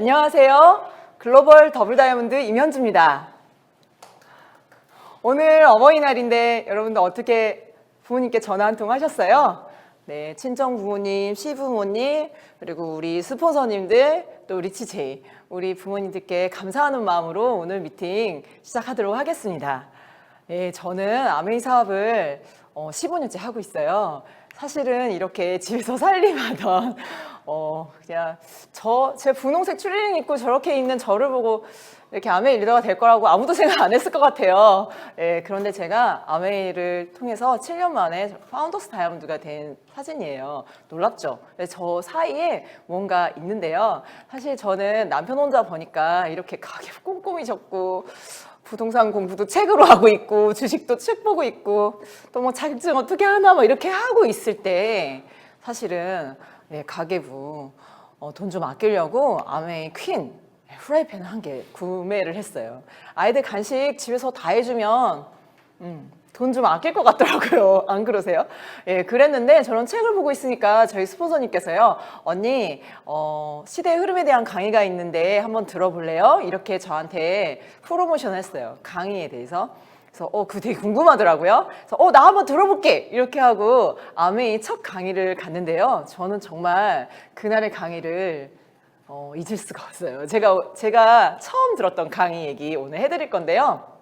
안녕하세요. 글로벌 더블 다이아몬드 임현주입니다. 오늘 어버이날인데 여러분들 어떻게 부모님께 전화 한 통 하셨어요? 네, 친정 부모님, 시부모님, 그리고 우리 스폰서님들, 또 리치제이, 우리 부모님들께 감사하는 마음으로 오늘 미팅 시작하도록 하겠습니다. 네, 저는 아메이 사업을 15년째 하고 있어요. 사실은 이렇게 집에서 살림하던 그냥 제 분홍색 추리닝 입고 저렇게 있는 저를 보고 이렇게 아메이 리더가 될 거라고 아무도 생각 안 했을 것 같아요. 예, 그런데 제가 아메이를 통해서 7년 만에 파운더스 다이아몬드가 된 사진이에요. 놀랍죠? 저 사이에 뭔가 있는데요. 사실 저는 남편 혼자 보니까 이렇게 가게 꼼꼼히 적고 부동산 공부도 책으로 하고 있고 주식도 책 보고 있고 또 뭐 자격증 어떻게 하나 뭐 이렇게 하고 있을 때 사실은 가계부 돈 좀 아끼려고 아메이 퀸 프라이팬 한 개 구매를 했어요. 아이들 간식 집에서 다 해주면 돈 좀 아낄 것 같더라고요. 안 그러세요? 예, 그랬는데 저는 책을 보고 있으니까 저희 스폰서님께서요. 언니 시대의 흐름에 대한 강의가 있는데 한번 들어볼래요? 이렇게 저한테 프로모션을 했어요. 강의에 대해서. 그래서 그거 되게 궁금하더라고요. 그래서 나 한번 들어볼게 이렇게 하고 아메이 첫 강의를 갔는데요. 저는 정말 그날의 강의를 잊을 수가 없어요. 제가 처음 들었던 강의 얘기 오늘 해드릴 건데요.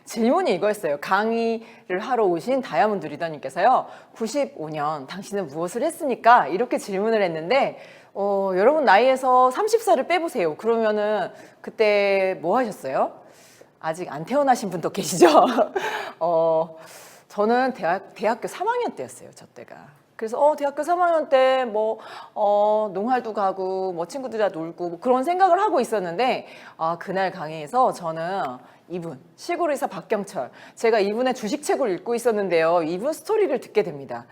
질문이 이거였어요. 강의를 하러 오신 다이아몬드 리더님께서요. 95년 당신은 무엇을 했습니까? 이렇게 질문을 했는데 여러분 나이에서 30살을 빼보세요. 그러면은 그때 뭐 하셨어요? 아직 안 태어나신 분도 계시죠? 저는 대학교 3학년 때였어요. 저 때가. 그래서 대학교 3학년 때 뭐 농활도 가고 뭐 친구들이랑 놀고 뭐 그런 생각을 하고 있었는데 그날 강의에서 저는 이분 시골의사 박경철, 제가 이분의 주식책을 읽고 있었는데요. 이분 스토리를 듣게 됩니다.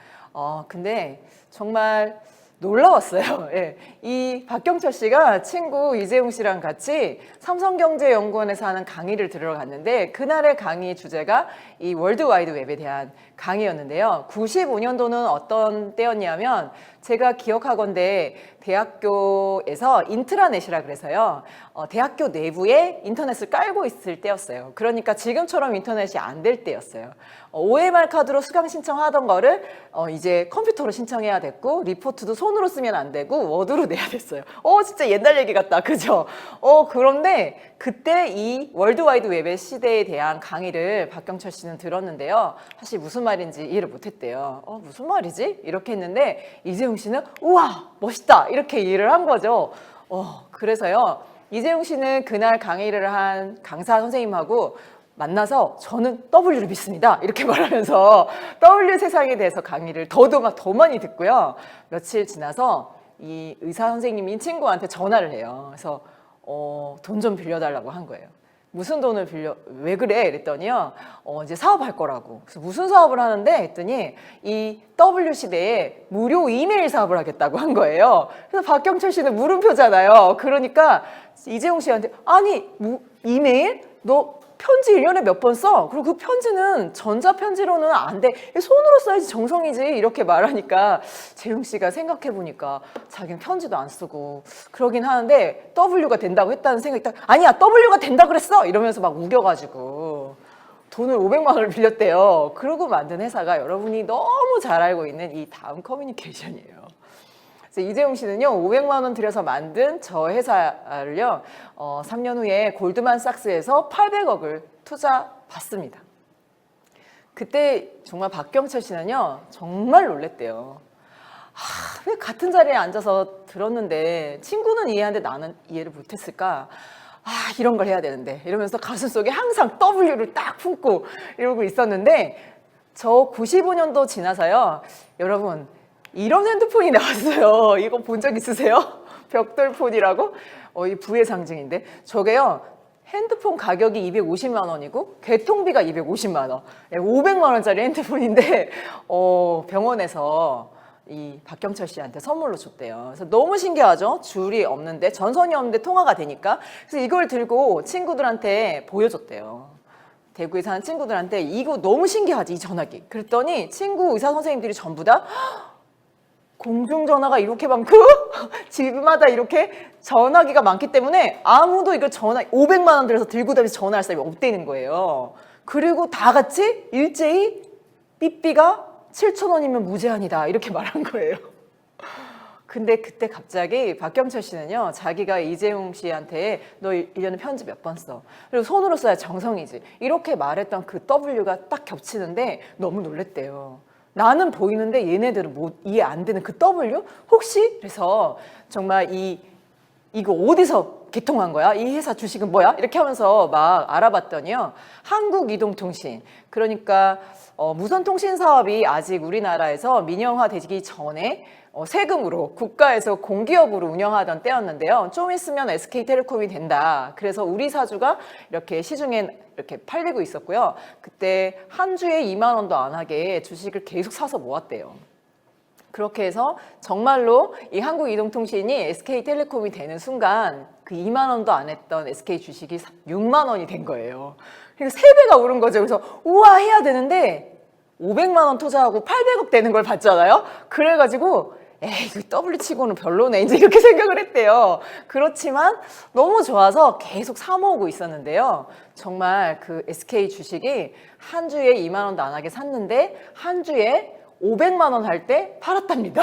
근데 정말 놀라웠어요. 예. 이 박경철 씨가 친구 이재용 씨랑 같이 삼성경제연구원에서 하는 강의를 들으러 갔는데 그날의 강의 주제가 이 월드와이드 웹에 대한 강의였는데요. 95년도는 어떤 때였냐면 제가 기억하건대 대학교에서 인트라넷이라 그래서요. 대학교 내부에 인터넷을 깔고 있을 때였어요. 그러니까 지금처럼 인터넷이 안 될 때였어요. OMR 카드로 수강 신청하던 거를 이제 컴퓨터로 신청해야 됐고 리포트도 손으로 쓰면 안 되고 워드로 내야 됐어요. 진짜 옛날 얘기 같다. 그죠? 그런데 그때 이 월드와이드 웹의 시대에 대한 강의를 박경철 씨는 들었는데요. 사실 무슨 말인지 이해를 못했대요. 무슨 말이지? 이렇게 했는데 이재용 씨는 우와 멋있다 이렇게 이해를 한 거죠. 그래서요 이재용 씨는 그날 강의를 한 강사 선생님하고 만나서 저는 W를 믿습니다 이렇게 말하면서 W 세상에 대해서 강의를 더 많이 듣고요. 며칠 지나서 이 의사 선생님인 친구한테 전화를 해요. 그래서 돈 좀 빌려달라고 한 거예요. 무슨 돈을 빌려? 왜 그래? 그랬더니요. 이제 사업할 거라고. 그래서 무슨 사업을 하는데? 했더니 이 W 시대에 무료 이메일 사업을 하겠다고 한 거예요. 그래서 박경철 씨는 물음표잖아요. 그러니까 이재용 씨한테 아니 이메일? 너 편지 1년에 몇 번 써? 그리고 그 편지는 전자편지로는 안 돼. 손으로 써야지 정성이지. 이렇게 말하니까 재용 씨가 생각해보니까 자기는 편지도 안 쓰고 그러긴 하는데 W가 된다고 했다는 생각이 딱 아니야 W가 된다 그랬어! 이러면서 막 우겨가지고 돈을 500만 원을 빌렸대요. 그러고 만든 회사가 여러분이 너무 잘 알고 있는 이 다음 커뮤니케이션이에요. 그래서 이재용 씨는요 500만 원 들여서 만든 저 회사를요 3년 후에 골드만삭스에서 800억을 투자 받습니다. 그때 정말 박경철 씨는요 정말 놀랬대요. 왜 같은 자리에 앉아서 들었는데 친구는 이해하는데 나는 이해를 못했을까? 이런 걸 해야 되는데 이러면서 가슴속에 항상 W를 딱 품고 이러고 있었는데 저 95년도 지나서요 여러분 이런 핸드폰이 나왔어요. 이거 본 적 있으세요? 벽돌폰이라고? 이 부의 상징인데 저게요 핸드폰 가격이 250만 원이고 개통비가 250만 원 500만 원짜리 핸드폰인데 병원에서 이 박경철 씨한테 선물로 줬대요. 그래서 너무 신기하죠? 줄이 없는데 전선이 없는데 통화가 되니까 그래서 이걸 들고 친구들한테 보여줬대요. 대구에 사는 친구들한테 이거 너무 신기하지 이 전화기. 그랬더니 친구 의사 선생님들이 전부 다 공중전화가 이렇게 많고 집마다 이렇게 전화기가 많기 때문에 아무도 이걸 500만 원 들여서 들고 다니면서 전화할 사람이 없다는 거예요. 그리고 다 같이 일제히 삐삐가 7,000원이면 무제한이다 이렇게 말한 거예요. 근데 그때 갑자기 박경철 씨는요, 자기가 이재용 씨한테 너 1년에 편지 몇 번 써? 그리고 손으로 써야 정성이지. 이렇게 말했던 그 W가 딱 겹치는데 너무 놀랬대요. 나는 보이는데 얘네들은 뭐 이해 안 되는 그 W? 혹시? 그래서 정말 이거 어디서 개통한 거야? 이 회사 주식은 뭐야? 이렇게 하면서 막 알아봤더니요, 한국이동통신. 그러니까 무선통신 사업이 아직 우리나라에서 민영화되기 전에 세금으로 국가에서 공기업으로 운영하던 때였는데요. 좀 있으면 SK텔레콤이 된다. 그래서 우리 사주가 이렇게 시중에 이렇게 팔리고 있었고요. 그때 한 주에 2만 원도 안 하게 주식을 계속 사서 모았대요. 그렇게 해서 정말로 이 한국이동통신이 SK텔레콤이 되는 순간 그 2만 원도 안 했던 SK 주식이 6만 원이 된 거예요. 그러니까 3배가 오른 거죠. 그래서 우와 해야 되는데 500만 원 투자하고 800억 되는 걸 봤잖아요. 그래가지고 에이, 그 W 치고는 별로네. 이제 이렇게 생각을 했대요. 그렇지만 너무 좋아서 계속 사 모으고 있었는데요. 정말 그 SK 주식이 한 주에 2만 원도 안 하게 샀는데 한 주에 500만 원 할 때 팔았답니다.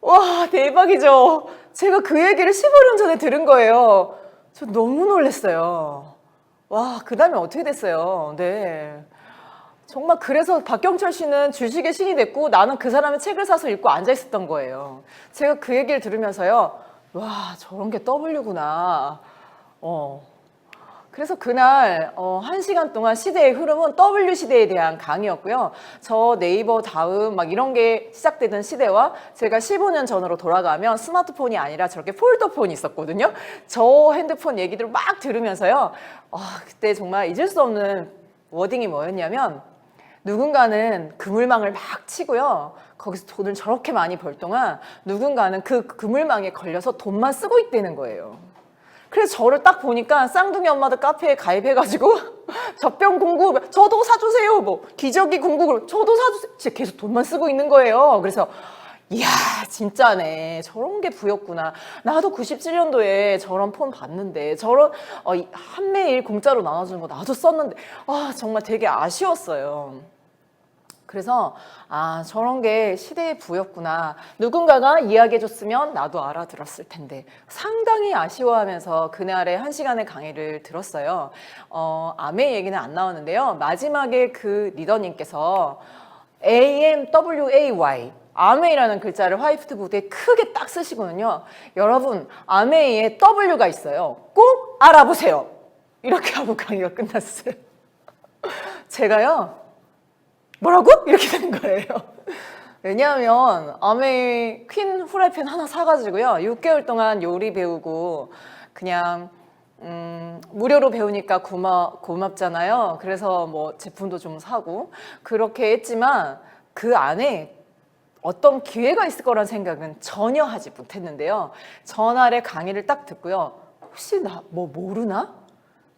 와, 대박이죠. 제가 그 얘기를 15년 전에 들은 거예요. 저 너무 놀랐어요. 와, 그 다음에 어떻게 됐어요? 네. 정말 그래서 박경철 씨는 주식의 신이 됐고 나는 그 사람의 책을 사서 읽고 앉아 있었던 거예요. 제가 그 얘기를 들으면서요. 와, 저런 게 W구나. 그래서 그날 1시간 동안 시대의 흐름은 W 시대에 대한 강의였고요. 저 네이버 다음 막 이런 게 시작되던 시대와 제가 15년 전으로 돌아가면 스마트폰이 아니라 저렇게 폴더폰이 있었거든요. 저 핸드폰 얘기들을 막 들으면서요. 그때 정말 잊을 수 없는 워딩이 뭐였냐면 누군가는 그물망을 막 치고요. 거기서 돈을 저렇게 많이 벌 동안 누군가는 그 그물망에 걸려서 돈만 쓰고 있다는 거예요. 그래서 저를 딱 보니까 쌍둥이 엄마들 카페에 가입해가지고 젖병 공구 저도 사주세요. 뭐 기저귀 공구 저도 사주세요. 진짜 계속 돈만 쓰고 있는 거예요. 그래서 이야 진짜네. 저런 게 부였구나. 나도 97년도에 저런 폰 봤는데 저런 한 매일 공짜로 나눠주는 거 나도 썼는데 정말 되게 아쉬웠어요. 그래서 저런 게 시대의 부였구나. 누군가가 이야기해줬으면 나도 알아들었을 텐데 상당히 아쉬워하면서 그날의 1시간의 강의를 들었어요. 아메이 얘기는 안 나오는데요. 마지막에 그 리더님께서 AMWAY 아메이라는 글자를 화이트보드에 크게 딱 쓰시거든요. 여러분 아메이에 W가 있어요. 꼭 알아보세요. 이렇게 하고 강의가 끝났어요. 제가요. 뭐라고? 이렇게 된 거예요. 왜냐하면 아메이 퀸 후라이팬 하나 사가지고요. 6개월 동안 요리 배우고 그냥 무료로 배우니까 고맙잖아요. 그래서 뭐 제품도 좀 사고 그렇게 했지만 그 안에 어떤 기회가 있을 거란 생각은 전혀 하지 못했는데요. 전날에 강의를 딱 듣고요. 혹시 나 뭐 모르나?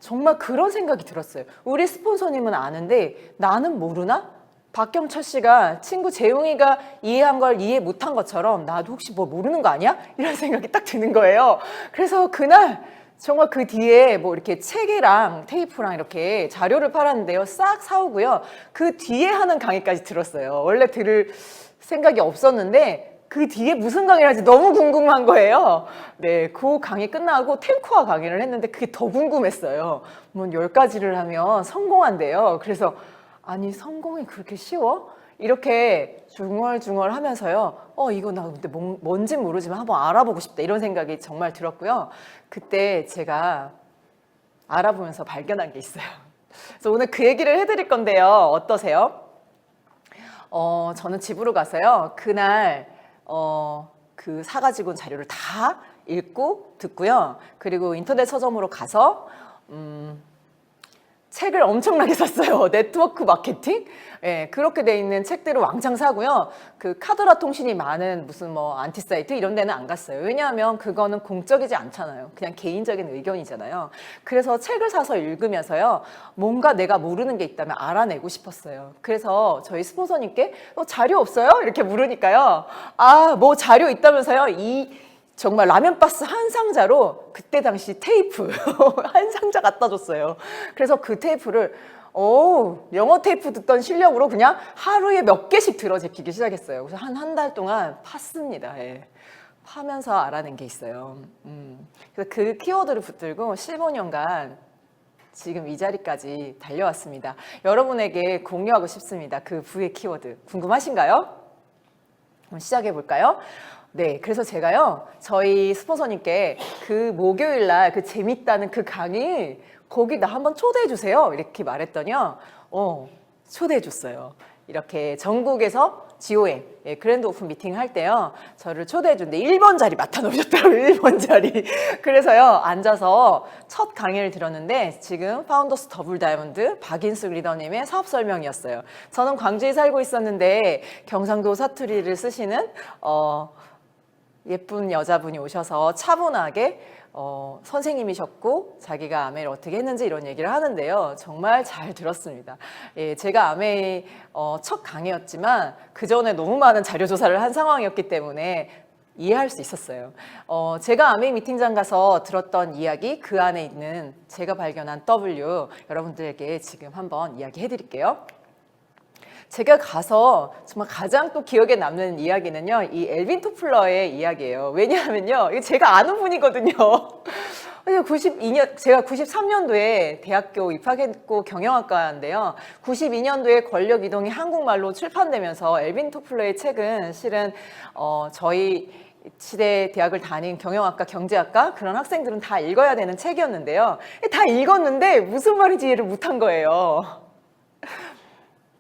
정말 그런 생각이 들었어요. 우리 스폰서님은 아는데 나는 모르나? 박경철 씨가 친구 재용이가 이해한 걸 이해 못한 것처럼 나도 혹시 뭐 모르는 거 아니야? 이런 생각이 딱 드는 거예요. 그래서 그날 정말 그 뒤에 뭐 이렇게 책이랑 테이프랑 이렇게 자료를 팔았는데요. 싹 사오고요. 그 뒤에 하는 강의까지 들었어요. 원래 들을 생각이 없었는데 그 뒤에 무슨 강의를 할지 너무 궁금한 거예요. 네, 그 강의 끝나고 탱크화 강의를 했는데 그게 더 궁금했어요. 뭐 10가지를 하면 성공한대요. 그래서 아니 성공이 그렇게 쉬워? 이렇게 중얼중얼 하면서요. 이거 나 근데 뭔진 모르지만 한번 알아보고 싶다 이런 생각이 정말 들었고요. 그때 제가 알아보면서 발견한 게 있어요. 그래서 오늘 그 얘기를 해드릴 건데요. 어떠세요? 저는 집으로 가서요. 그날 그 사가지고 온 자료를 다 읽고 듣고요. 그리고 인터넷 서점으로 가서 책을 엄청나게 샀어요. 네트워크 마케팅? 예, 그렇게 돼 있는 책들을 왕창 사고요. 그 카더라 통신이 많은 무슨 뭐 안티사이트 이런 데는 안 갔어요. 왜냐하면 그거는 공적이지 않잖아요. 그냥 개인적인 의견이잖아요. 그래서 책을 사서 읽으면서요. 뭔가 내가 모르는 게 있다면 알아내고 싶었어요. 그래서 저희 스폰서님께 자료 없어요? 이렇게 물으니까요. 아, 뭐 자료 있다면서요? 정말 라면 박스 한 상자로 그때 당시 테이프 한 상자 갖다 줬어요. 그래서 그 테이프를 영어 테이프 듣던 실력으로 그냥 하루에 몇 개씩 들어 제끼기 시작했어요. 그래서 한 달 동안 팠습니다. 예. 파면서 알아낸 게 있어요. 그래서 그 키워드를 붙들고 15년간 지금 이 자리까지 달려왔습니다. 여러분에게 공유하고 싶습니다. 그 부의 키워드 궁금하신가요? 한번 시작해 볼까요? 네, 그래서 제가요, 저희 스폰서님께 그 목요일 날 그 재밌다는 그 강의, 거기 나 한번 초대해 주세요. 이렇게 말했더니요, 초대해 줬어요. 이렇게 전국에서 GOM, 그랜드 오픈 미팅 할 때요, 저를 초대해 줬는데 1번 자리 맡아놓으셨더라고요, 1번 자리. 그래서요, 앉아서 첫 강의를 들었는데, 지금 파운더스 더블 다이아몬드 박인숙 리더님의 사업 설명이었어요. 저는 광주에 살고 있었는데, 경상도 사투리를 쓰시는, 예쁜 여자분이 오셔서 차분하게 선생님이셨고 자기가 아메이를 어떻게 했는지 이런 얘기를 하는데요. 정말 잘 들었습니다. 예, 제가 아메이 첫 강의였지만 그 전에 너무 많은 자료 조사를 한 상황이었기 때문에 이해할 수 있었어요. 제가 아메이 미팅장 가서 들었던 이야기, 그 안에 있는 제가 발견한 W 여러분들에게 지금 한번 이야기해 드릴게요. 제가 가서 정말 가장 또 기억에 남는 이야기는요, 이 엘빈 토플러의 이야기예요. 왜냐하면요, 이게 제가 아는 분이거든요. 92년, 제가 93년도에 대학교 입학했고 경영학과인데요. 92년도에 권력 이동이 한국말로 출판되면서 엘빈 토플러의 책은 실은 저희 시대 대학을 다닌 경영학과, 경제학과 그런 학생들은 다 읽어야 되는 책이었는데요. 다 읽었는데 무슨 말인지 이해를 못한 거예요.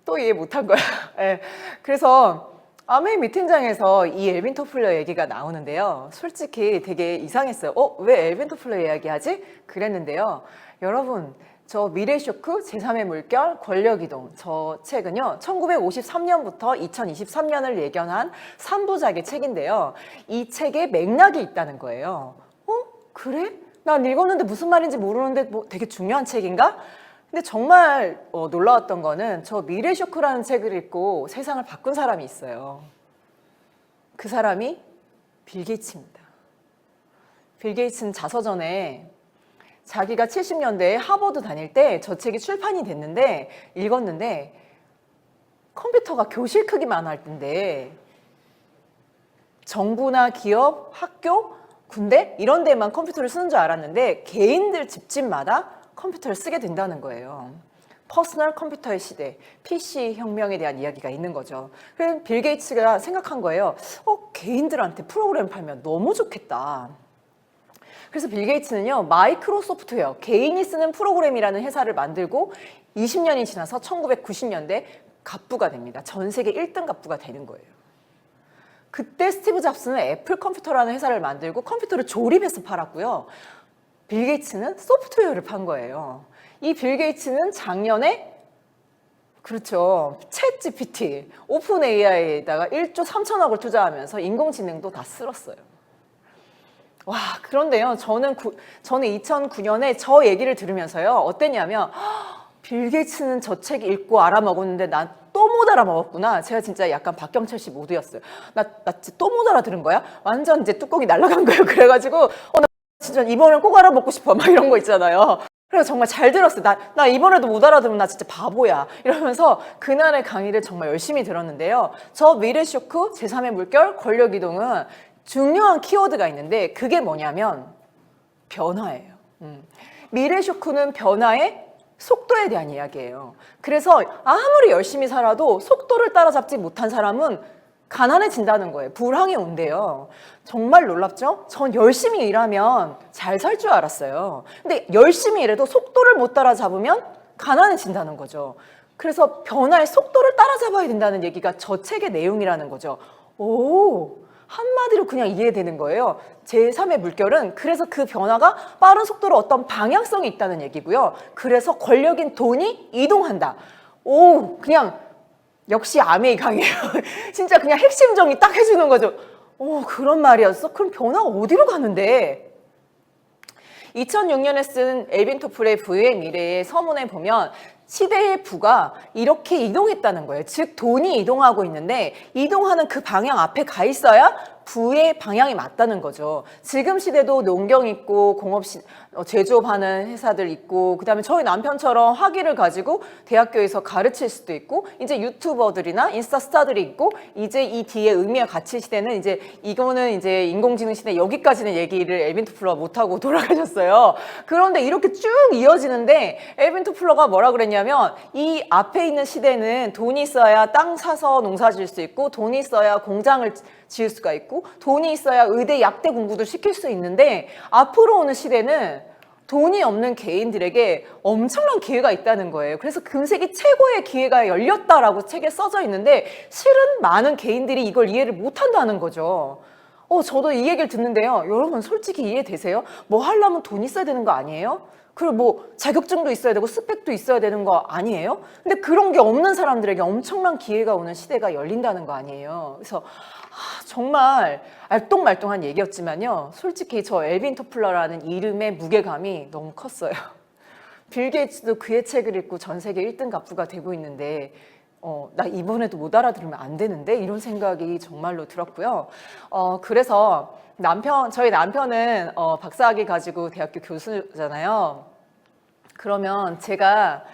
또 이해 못한 거야. 네. 그래서 아메이 미팅장에서 이 엘빈 토플러 얘기가 나오는데요. 솔직히 되게 이상했어요. 왜 엘빈 토플러 이야기하지? 그랬는데요. 여러분, 저 미래 쇼크, 제3의 물결, 권력이동, 저 책은요, 1953년부터 2023년을 예견한 3부작의 책인데요. 이 책에 맥락이 있다는 거예요. 그래? 난 읽었는데 무슨 말인지 모르는데 뭐 되게 중요한 책인가? 근데 정말 놀라웠던 거는 저 미래 쇼크라는 책을 읽고 세상을 바꾼 사람이 있어요. 그 사람이 빌 게이츠입니다. 빌 게이츠는 자서전에 자기가 70년대에 하버드 다닐 때 저 책이 출판이 됐는데 읽었는데 컴퓨터가 교실 크기만 할 텐데 정부나 기업, 학교, 군대 이런 데만 컴퓨터를 쓰는 줄 알았는데 개인들 집집마다 컴퓨터를 쓰게 된다는 거예요. 퍼스널 컴퓨터의 시대, PC 혁명에 대한 이야기가 있는 거죠. 그래서 빌 게이츠가 생각한 거예요. 개인들한테 프로그램 팔면 너무 좋겠다. 그래서 빌 게이츠는요, 마이크로소프트웨어, 개인이 쓰는 프로그램이라는 회사를 만들고 20년이 지나서 1990년대 갑부가 됩니다. 전 세계 1등 갑부가 되는 거예요. 그때 스티브 잡스는 애플 컴퓨터라는 회사를 만들고 컴퓨터를 조립해서 팔았고요. 빌 게이츠는 소프트웨어를 판 거예요. 이 빌 게이츠는 작년에 그렇죠. 챗 GPT, 오픈 AI에다가 1조 3천억을 투자하면서 인공지능도 다 쓸었어요. 와, 그런데요. 저는 2009년에 저 얘기를 들으면서요. 어땠냐면 빌 게이츠는 저 책 읽고 알아먹었는데 난 또 못 알아먹었구나. 제가 진짜 약간 박경철 씨 모드였어요. 나 진짜 또 못 알아들은 거야? 완전 이제 뚜껑이 날아간 거예요. 그래가지고 나 진짜 이번엔 꼭 알아먹고 싶어. 막 이런 거 있잖아요. 그래서 정말 잘 들었어요. 나 이번에도 못 알아들으면 나 진짜 바보야. 이러면서 그날의 강의를 정말 열심히 들었는데요. 저 미래 쇼크, 제3의 물결, 권력 이동은 중요한 키워드가 있는데 그게 뭐냐면 변화예요. 미래 쇼크는 변화의 속도에 대한 이야기예요. 그래서 아무리 열심히 살아도 속도를 따라잡지 못한 사람은 가난해진다는 거예요. 불황이 온대요. 정말 놀랍죠? 전 열심히 일하면 잘 살 줄 알았어요. 근데 열심히 일해도 속도를 못 따라잡으면 가난해진다는 거죠. 그래서 변화의 속도를 따라잡아야 된다는 얘기가 저 책의 내용이라는 거죠. 오, 한마디로 그냥 이해되는 거예요. 제3의 물결은 그래서 그 변화가 빠른 속도로 어떤 방향성이 있다는 얘기고요. 그래서 권력인 돈이 이동한다. 오, 그냥 역시 아메이 강해요. 진짜 그냥 핵심 정리 딱 해주는 거죠. 오, 그런 말이었어? 그럼 변화가 어디로 가는데? 2006년에 쓴 엘빈 토플의 부의 미래의 서문에 보면 시대의 부가 이렇게 이동했다는 거예요. 즉 돈이 이동하고 있는데 이동하는 그 방향 앞에 가 있어야 부의 방향이 맞다는 거죠. 지금 시대도 농경 있고 제조업하는 회사들 있고 그다음에 저희 남편처럼 학위를 가지고 대학교에서 가르칠 수도 있고 이제 유튜버들이나 인스타 스타들이 있고 이제 이 뒤에 의미와 가치 시대는 이제 이거는 이제 인공지능 시대 여기까지는 얘기를 엘빈 토플러가 못하고 돌아가셨어요. 그런데 이렇게 쭉 이어지는데 엘빈 토플러가 뭐라 그랬냐면 이 앞에 있는 시대는 돈이 있어야 땅 사서 농사 지을 수 있고 돈이 있어야 공장을 지을 수가 있고 돈이 있어야 의대 약대 공부도 시킬 수 있는데 앞으로 오는 시대는 돈이 없는 개인들에게 엄청난 기회가 있다는 거예요. 그래서 금세기 최고의 기회가 열렸다라고 책에 써져 있는데 실은 많은 개인들이 이걸 이해를 못한다는 거죠. 저도 이 얘기를 듣는데요. 여러분 솔직히 이해되세요? 뭐 하려면 돈 있어야 되는 거 아니에요? 그리고 뭐 자격증도 있어야 되고 스펙도 있어야 되는 거 아니에요? 근데 그런 게 없는 사람들에게 엄청난 기회가 오는 시대가 열린다는 거 아니에요? 그래서 정말 알똥말똥한 얘기였지만요. 솔직히 저 엘빈 토플러라는 이름의 무게감이 너무 컸어요. 빌 게이츠도 그의 책을 읽고 전 세계 1등 갑부가 되고 있는데 나 이번에도 못 알아들으면 안 되는데 이런 생각이 정말로 들었고요. 그래서 저희 남편은 박사학위 가지고 대학교 교수잖아요. 그러면 제가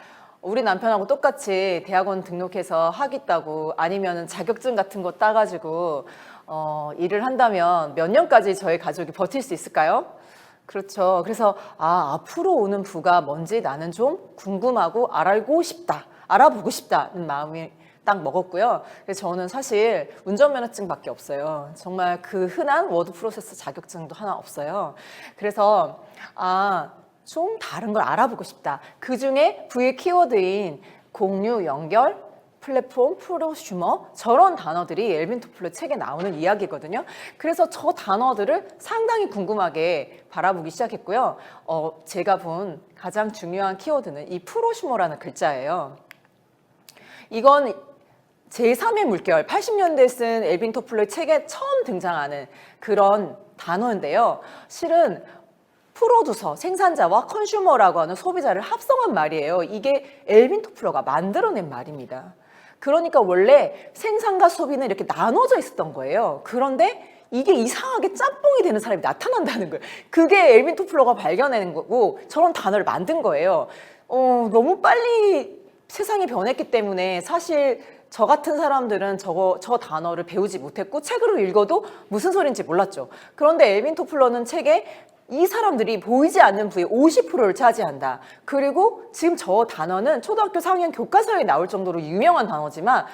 우리 남편하고 똑같이 대학원 등록해서 학위 따고 아니면 자격증 같은 거 따가지고 일을 한다면 몇 년까지 저희 가족이 버틸 수 있을까요? 그렇죠. 그래서 앞으로 오는 부가 뭔지 나는 좀 궁금하고 알아보고 싶다는 마음이 딱 먹었고요. 그래서 저는 사실 운전면허증밖에 없어요. 정말 그 흔한 워드 프로세서 자격증도 하나 없어요. 그래서 좀 다른 걸 알아보고 싶다. 그중에 V의 키워드인 공유, 연결, 플랫폼, 프로슈머 저런 단어들이 엘빈 토플러 책에 나오는 이야기거든요. 그래서 저 단어들을 상당히 궁금하게 바라보기 시작했고요. 제가 본 가장 중요한 키워드는 이 프로슈머라는 글자예요. 이건 제3의 물결, 80년대에 쓴 엘빈 토플러의 책에 처음 등장하는 그런 단어인데요. 실은 프로듀서, 생산자와 컨슈머라고 하는 소비자를 합성한 말이에요. 이게 엘빈 토플러가 만들어낸 말입니다. 그러니까 원래 생산과 소비는 이렇게 나눠져 있었던 거예요. 그런데 이게 이상하게 짬뽕이 되는 사람이 나타난다는 거예요. 그게 엘빈 토플러가 발견해낸 거고 저런 단어를 만든 거예요. 너무 빨리 세상이 변했기 때문에 사실 저 같은 사람들은 저 단어를 배우지 못했고 책으로 읽어도 무슨 소린지 몰랐죠. 그런데 엘빈 토플러는 책에 이 사람들이 보이지 않는 부의 50%를 차지한다. 그리고 지금 저 단어는 초등학교 4학년 교과서에 나올 정도로 유명한 단어지만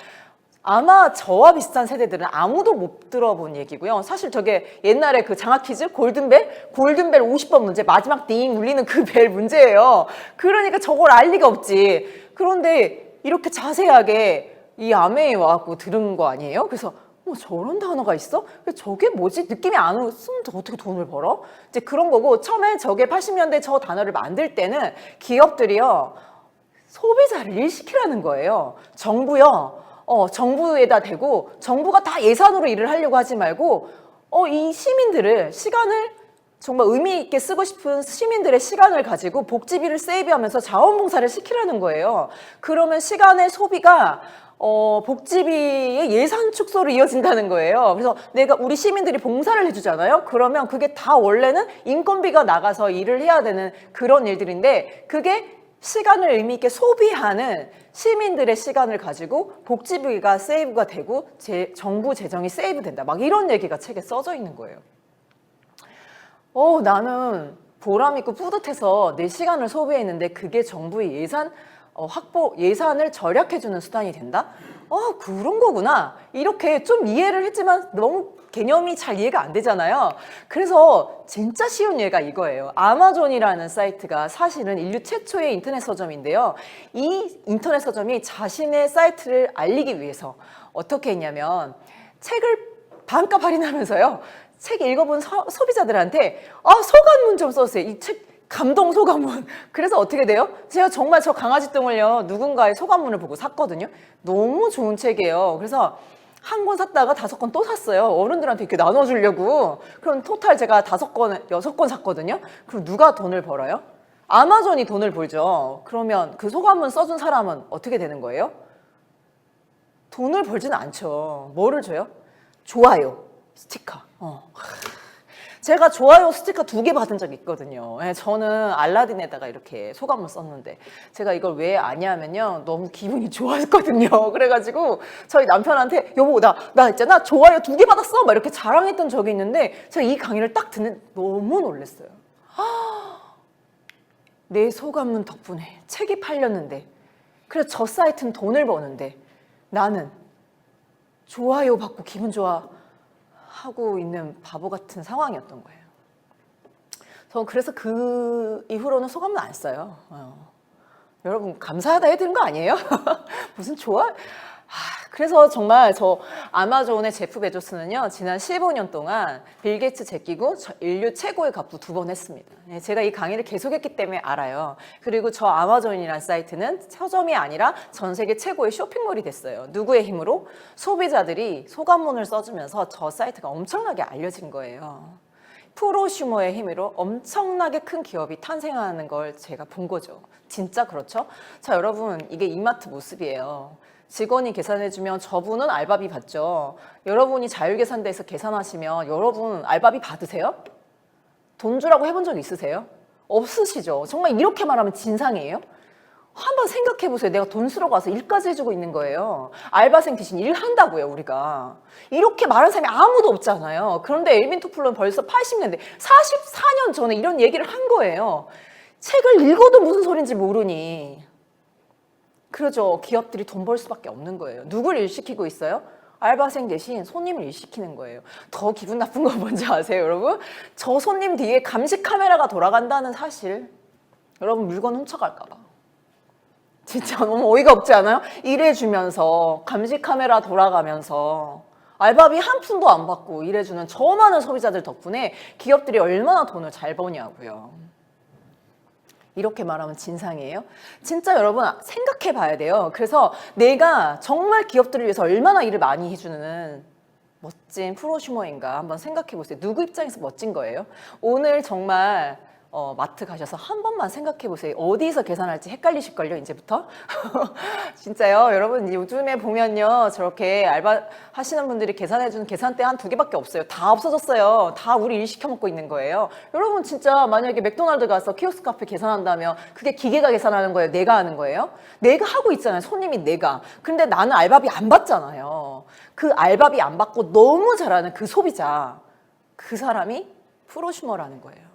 아마 저와 비슷한 세대들은 아무도 못 들어본 얘기고요. 사실 저게 옛날에 그 장학 퀴즈 골든벨 50번 문제 마지막 띵 울리는 그 벨 문제예요. 그러니까 저걸 알 리가 없지. 그런데 이렇게 자세하게 이 아메에 와갖고 들은 거 아니에요? 그래서 저런 단어가 있어? 저게 뭐지? 느낌이 안 오면 어떻게 돈을 벌어? 이제 그런 거고 처음에 저게 80년대 저 단어를 만들 때는 기업들이요 소비자를 일시키라는 거예요. 정부요. 정부에다 대고 정부가 다 예산으로 일을 하려고 하지 말고 이 시민들을 시간을 정말 의미 있게 쓰고 싶은 시민들의 시간을 가지고 복지비를 세이브하면서 자원봉사를 시키라는 거예요. 그러면 시간의 소비가 복지비의 예산 축소로 이어진다는 거예요. 그래서 우리 시민들이 봉사를 해주잖아요. 그러면 그게 다 원래는 인건비가 나가서 일을 해야 되는 그런 일들인데 그게 시간을 의미 있게 소비하는 시민들의 시간을 가지고 복지비가 세이브가 되고 정부 재정이 세이브 된다. 막 이런 얘기가 책에 써져 있는 거예요. 나는 보람 있고 뿌듯해서 내 시간을 소비했는데 그게 정부의 예산을 절약해주는 수단이 된다? 그런 거구나. 이렇게 좀 이해를 했지만 너무 개념이 잘 이해가 안 되잖아요. 그래서 진짜 쉬운 예가 이거예요. 아마존이라는 사이트가 사실은 인류 최초의 인터넷 서점인데요. 이 인터넷 서점이 자신의 사이트를 알리기 위해서 어떻게 했냐면 책을 반값 할인하면서요. 책 읽어본 소비자들한테 소감문 좀 써주세요. 이 책 감동 소감문. 그래서 어떻게 돼요? 제가 정말 저 강아지 똥을요 누군가의 소감문을 보고 샀거든요. 너무 좋은 책이에요. 그래서 한 권 샀다가 5권 또 샀어요. 어른들한테 이렇게 나눠주려고. 그럼 토탈 제가 5권, 6권 샀거든요. 그럼 누가 돈을 벌어요? 아마존이 돈을 벌죠. 그러면 그 소감문 써준 사람은 어떻게 되는 거예요? 돈을 벌지는 않죠. 뭐를 줘요? 좋아요 스티커. 제가 좋아요 스티커 2개 받은 적이 있거든요. 저는 알라딘에다가 이렇게 소감을 썼는데 제가 이걸 왜 아냐면요 너무 기분이 좋았거든요. 그래가지고 저희 남편한테 여보 나 있잖아 좋아요 2개 받았어 막 이렇게 자랑했던 적이 있는데 제가 이 강의를 딱 듣는 너무 놀랐어요. 내 소감문 덕분에 책이 팔렸는데 그래서 저 사이트는 돈을 버는데 나는 좋아요 받고 기분 좋아 하고 있는 바보 같은 상황이었던 거예요. 저는 그래서 그 이후로는 소감은 안 써요. 여러분 감사하다 해야 되는 거 아니에요? 무슨 좋아? 그래서 정말 저 아마존의 제프 베조스는요 지난 15년 동안 빌 게이츠 제끼고 인류 최고의 갑부 2번 했습니다. 제가 이 강의를 계속했기 때문에 알아요. 그리고 저 아마존이라는 사이트는 서점이 아니라 전 세계 최고의 쇼핑몰이 됐어요. 누구의 힘으로? 소비자들이 소감문을 써주면서 저 사이트가 엄청나게 알려진 거예요. 프로슈머의 힘으로 엄청나게 큰 기업이 탄생하는 걸 제가 본 거죠. 진짜 그렇죠? 자, 여러분 이게 이마트 모습이에요. 직원이 계산해주면 저분은 알바비 받죠. 여러분이 자율계산대에서 계산하시면 여러분 알바비 받으세요? 돈 주라고 해본 적 있으세요? 없으시죠? 정말 이렇게 말하면 진상이에요? 한번 생각해보세요. 내가 돈 쓰러 가서 일까지 해주고 있는 거예요. 알바생 대신 일한다고요, 우리가. 이렇게 말하는 사람이 아무도 없잖아요. 그런데 엘빈 토플러는 벌써 80년대, 44년 전에 이런 얘기를 한 거예요. 책을 읽어도 무슨 소린지 모르니. 그러죠. 기업들이 돈 벌 수밖에 없는 거예요. 누굴 일시키고 있어요? 알바생 대신 손님을 일시키는 거예요. 더 기분 나쁜 건 뭔지 아세요, 여러분? 저 손님 뒤에 감시 카메라가 돌아간다는 사실. 여러분 물건 훔쳐갈까 봐. 진짜 너무 어이가 없지 않아요? 일해주면서 감시 카메라 돌아가면서 알바비 한 푼도 안 받고 일해주는 저 많은 소비자들 덕분에 기업들이 얼마나 돈을 잘 버냐고요. 이렇게 말하면 진상이에요? 진짜 여러분 생각해 봐야 돼요. 그래서 내가 정말 기업들을 위해서 얼마나 일을 많이 해주는 멋진 프로슈머인가 한번 생각해 보세요. 누구 입장에서 멋진 거예요? 오늘 정말 마트 가셔서 한 번만 생각해 보세요. 어디서 계산할지 헷갈리실걸요, 이제부터? 진짜요. 여러분 요즘에 보면요. 저렇게 알바 하시는 분들이 계산해주는 계산대 한 2개밖에 없어요. 다 없어졌어요. 다 우리 일 시켜 먹고 있는 거예요. 여러분 진짜 만약에 맥도날드 가서 키오스크 앞에 계산한다면 그게 기계가 계산하는 거예요? 내가 하는 거예요? 내가 하고 있잖아요. 손님이 내가. 근데 나는 알바비 안 받잖아요. 그 알바비 안 받고 너무 잘하는 그 소비자. 그 사람이 프로슈머라는 거예요.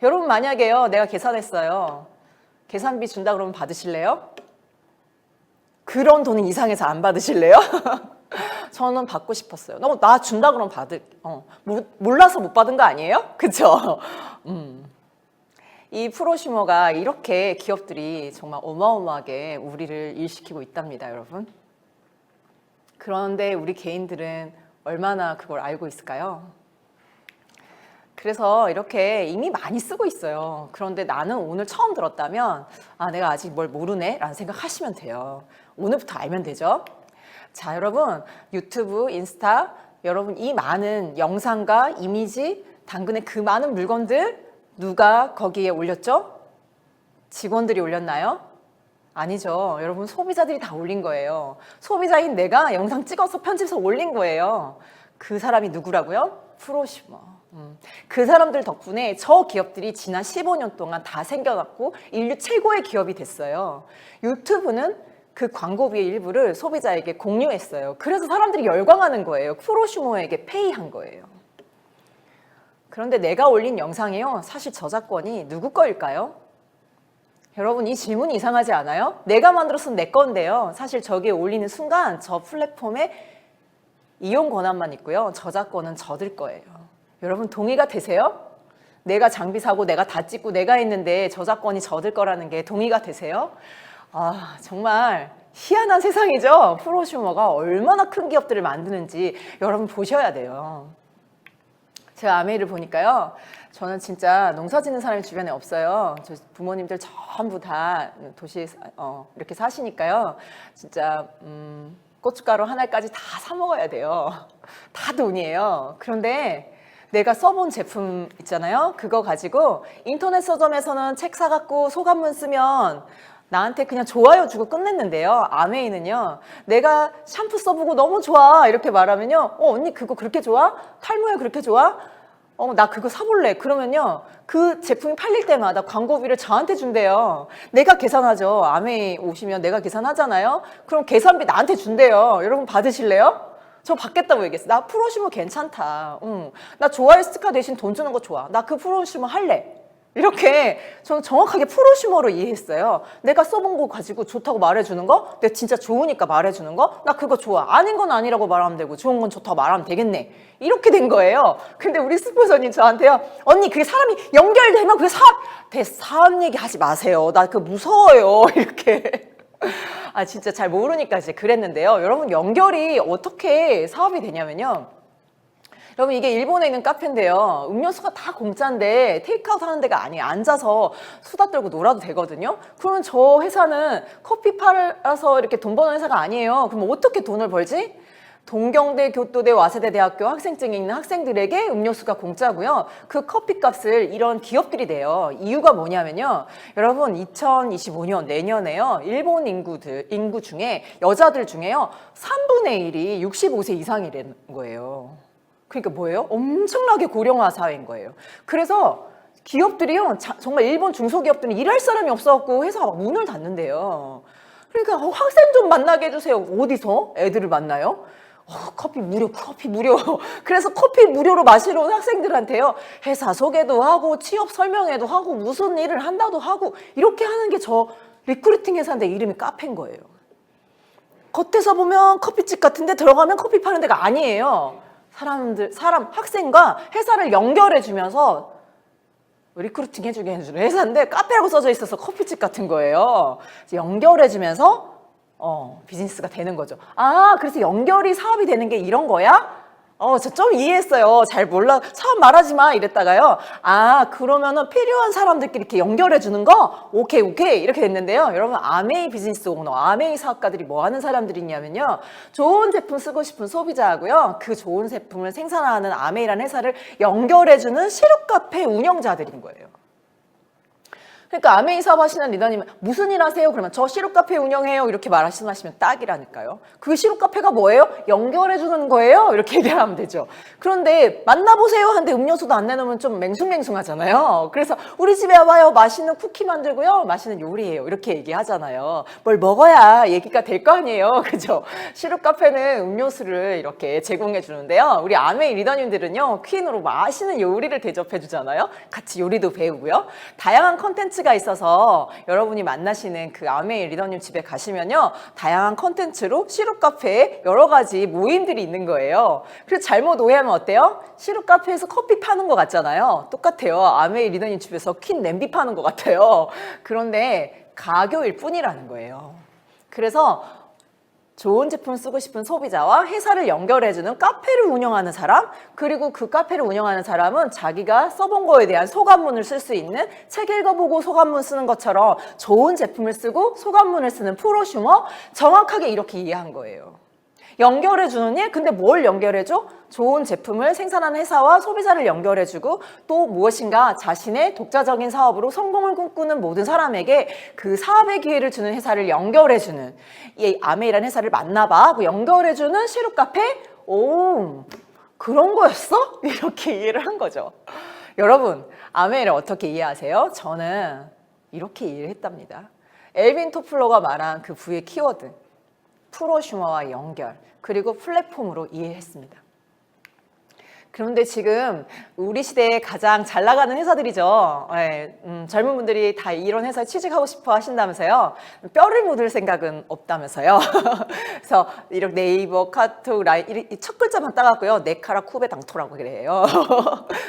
여러분 만약에요 내가 계산했어요. 계산비 준다 그러면 받으실래요? 그런 돈은 이상해서 안 받으실래요? 저는 받고 싶었어요. 나 준다 그러면 몰라서 못 받은 거 아니에요? 그쵸? 이 프로슈머가 이렇게 기업들이 정말 어마어마하게 우리를 일시키고 있답니다, 여러분. 그런데 우리 개인들은 얼마나 그걸 알고 있을까요? 그래서 이렇게 이미 많이 쓰고 있어요. 그런데 나는 오늘 처음 들었다면 내가 아직 뭘 모르네 라는 생각하시면 돼요. 오늘부터 알면 되죠. 자, 여러분 유튜브, 인스타 여러분 이 많은 영상과 이미지 당근의 그 많은 물건들 누가 거기에 올렸죠? 직원들이 올렸나요? 아니죠. 여러분 소비자들이 다 올린 거예요. 소비자인 내가 영상 찍어서 편집해서 올린 거예요. 그 사람이 누구라고요? 프로슈머. 그 사람들 덕분에 저 기업들이 지난 15년 동안 다 생겨났고 인류 최고의 기업이 됐어요. 유튜브는 그 광고비의 일부를 소비자에게 공유했어요. 그래서 사람들이 열광하는 거예요. 프로슈머에게 페이한 거예요. 그런데 내가 올린 영상이요. 사실 저작권이 누구 거일까요? 여러분 이 질문이 이상하지 않아요? 내가 만들었으면 내 건데요. 사실 저기에 올리는 순간 저 플랫폼에 이용 권한만 있고요. 저작권은 저들 거예요. 여러분 동의가 되세요? 내가 장비 사고 내가 다 찍고 내가 했는데 저작권이 저들 거라는 게 동의가 되세요? 정말 희한한 세상이죠. 프로슈머가 얼마나 큰 기업들을 만드는지 여러분 보셔야 돼요. 제가 아메이를 보니까요. 저는 진짜 농사 짓는 사람이 주변에 없어요. 저 부모님들 전부 다 도시에 이렇게 사시니까요. 진짜 고춧가루 한 알까지 다 사 먹어야 돼요. 다 돈이에요. 그런데 내가 써본 제품 있잖아요. 그거 가지고 인터넷 서점에서는 책 사갖고 소감문 쓰면 나한테 그냥 좋아요 주고 끝냈는데요. 아메이는요. 내가 샴푸 써보고 너무 좋아 이렇게 말하면요. 언니 그거 그렇게 좋아? 탈모에 그렇게 좋아? 나 그거 사볼래. 그러면요. 그 제품이 팔릴 때마다 광고비를 저한테 준대요. 내가 계산하죠. 아메이 오시면 내가 계산하잖아요. 그럼 계산비 나한테 준대요. 여러분 받으실래요? 저 받겠다고 얘기했어. 나 프로슈머 괜찮다. 나 좋아요 스티커 대신 돈 주는 거 좋아. 나 그 프로슈머 할래. 이렇게 저는 정확하게 프로슈머로 이해했어요. 내가 써본 거 가지고 좋다고 말해주는 거, 내가 진짜 좋으니까 말해주는 거, 나 그거 좋아. 아닌 건 아니라고 말하면 되고 좋은 건 좋다고 말하면 되겠네. 이렇게 된 거예요. 근데 우리 스폰서님 저한테요. 언니 그게 사람이 연결되면 그게 사업 얘기 하지 마세요. 나 그거 무서워요. 이렇게. 아 진짜 잘 모르니까 이제 그랬는데요. 여러분 연결이 어떻게 사업이 되냐면요. 여러분 이게 일본에 있는 카페인데요. 음료수가 다 공짜인데 테이크아웃 하는 데가 아니에요. 앉아서 수다 떨고 놀아도 되거든요. 그러면 저 회사는 커피 팔아서 이렇게 돈 버는 회사가 아니에요. 그럼 어떻게 돈을 벌지? 동경대, 교토대, 와세대 대학교 학생증이 있는 학생들에게 음료수가 공짜고요. 그 커피값을 이런 기업들이 내요. 이유가 뭐냐면요. 여러분 2025년 내년에요. 일본 인구 중에 여자들 중에요. 3분의 1이 65세 이상이라는 거예요. 그러니까 뭐예요? 엄청나게 고령화 사회인 거예요. 그래서 기업들이요. 정말 일본 중소기업들은 일할 사람이 없어갖고 회사가 막 문을 닫는데요. 그러니까 학생 좀 만나게 해주세요. 어디서 애들을 만나요? 커피 무료. 그래서 커피 무료로 마시러 온 학생들한테요. 회사 소개도 하고 취업 설명회도 하고 무슨 일을 한다도 하고 이렇게 하는 게 저 리크루팅 회사인데 이름이 카페인 거예요. 겉에서 보면 커피집 같은데 들어가면 커피 파는 데가 아니에요. 학생과 회사를 연결해 주면서 리크루팅 해주게 해주는 회사인데 카페라고 써져 있어서 커피집 같은 거예요. 연결해 주면서 비즈니스가 되는 거죠. 아, 그래서 연결이 사업이 되는 게 이런 거야? 저 좀 이해했어요. 잘 몰라. 사업 말하지 마. 이랬다가요. 아, 그러면은 필요한 사람들끼리 이렇게 연결해 주는 거? 오케이. 이렇게 됐는데요. 여러분, 아메이 비즈니스 오너, 아메이 사업가들이 뭐 하는 사람들이냐면요. 좋은 제품 쓰고 싶은 소비자하고요. 그 좋은 제품을 생산하는 아메이라는 회사를 연결해 주는 시루 카페 운영자들인 거예요. 그러니까 아메이 사업 하시는 리더님은 무슨 일 하세요? 그러면 저 시루 카페 운영해요. 이렇게 말씀하시면 딱이라니까요. 그 시루 카페가 뭐예요? 연결해 주는 거예요. 이렇게 얘기하면 되죠. 그런데 만나보세요 하는데 음료수도 안 내놓으면 좀 맹숭맹숭하잖아요. 그래서 우리 집에 와요. 맛있는 쿠키 만들고요. 맛있는 요리해요. 이렇게 얘기하잖아요. 뭘 먹어야 얘기가 될 거 아니에요. 그죠? 시루 카페는 음료수를 이렇게 제공해 주는데요. 우리 아메이 리더님들은요. 퀸으로 맛있는 요리를 대접해 주잖아요. 같이 요리도 배우고요. 다양한 컨텐츠 가 있어서 여러분이 만나시는 그 아메이 리더님 집에 가시면요. 다양한 컨텐츠로 시루 카페에 여러 가지 모임들이 있는 거예요. 그래서 잘못 오해하면 어때요? 시루 카페에서 커피 파는 것 같잖아요. 똑같아요. 아메이 리더님 집에서 퀸 냄비 파는 것 같아요. 그런데 가교일 뿐이라는 거예요. 그래서 좋은 제품 쓰고 싶은 소비자와 회사를 연결해주는 카페를 운영하는 사람, 그리고 그 카페를 운영하는 사람은 자기가 써본 거에 대한 소감문을 쓸 수 있는 책 읽어보고 소감문 쓰는 것처럼 좋은 제품을 쓰고 소감문을 쓰는 프로슈머, 정확하게 이렇게 이해한 거예요. 연결해주는 일? 근데 뭘 연결해줘? 좋은 제품을 생산하는 회사와 소비자를 연결해주고 또 무엇인가 자신의 독자적인 사업으로 성공을 꿈꾸는 모든 사람에게 그 사업의 기회를 주는 회사를 연결해주는 이 아메이라는 회사를 만나봐. 그 연결해주는 시루 카페? 오, 그런 거였어? 이렇게 이해를 한 거죠. 여러분, 아메이를 어떻게 이해하세요? 저는 이렇게 이해를 했답니다. 엘빈 토플러가 말한 그 부의 키워드. 프로슈머와 연결, 그리고 플랫폼으로 이해했습니다. 그런데 지금 우리 시대에 가장 잘 나가는 회사들이죠. 네, 젊은 분들이 다 이런 회사에 취직하고 싶어 하신다면서요. 뼈를 묻을 생각은 없다면서요. 그래서 이렇게 네이버, 카톡, 라인 이 첫 글자만 따갖고요. 네카라 쿠베 당토라고 그래요.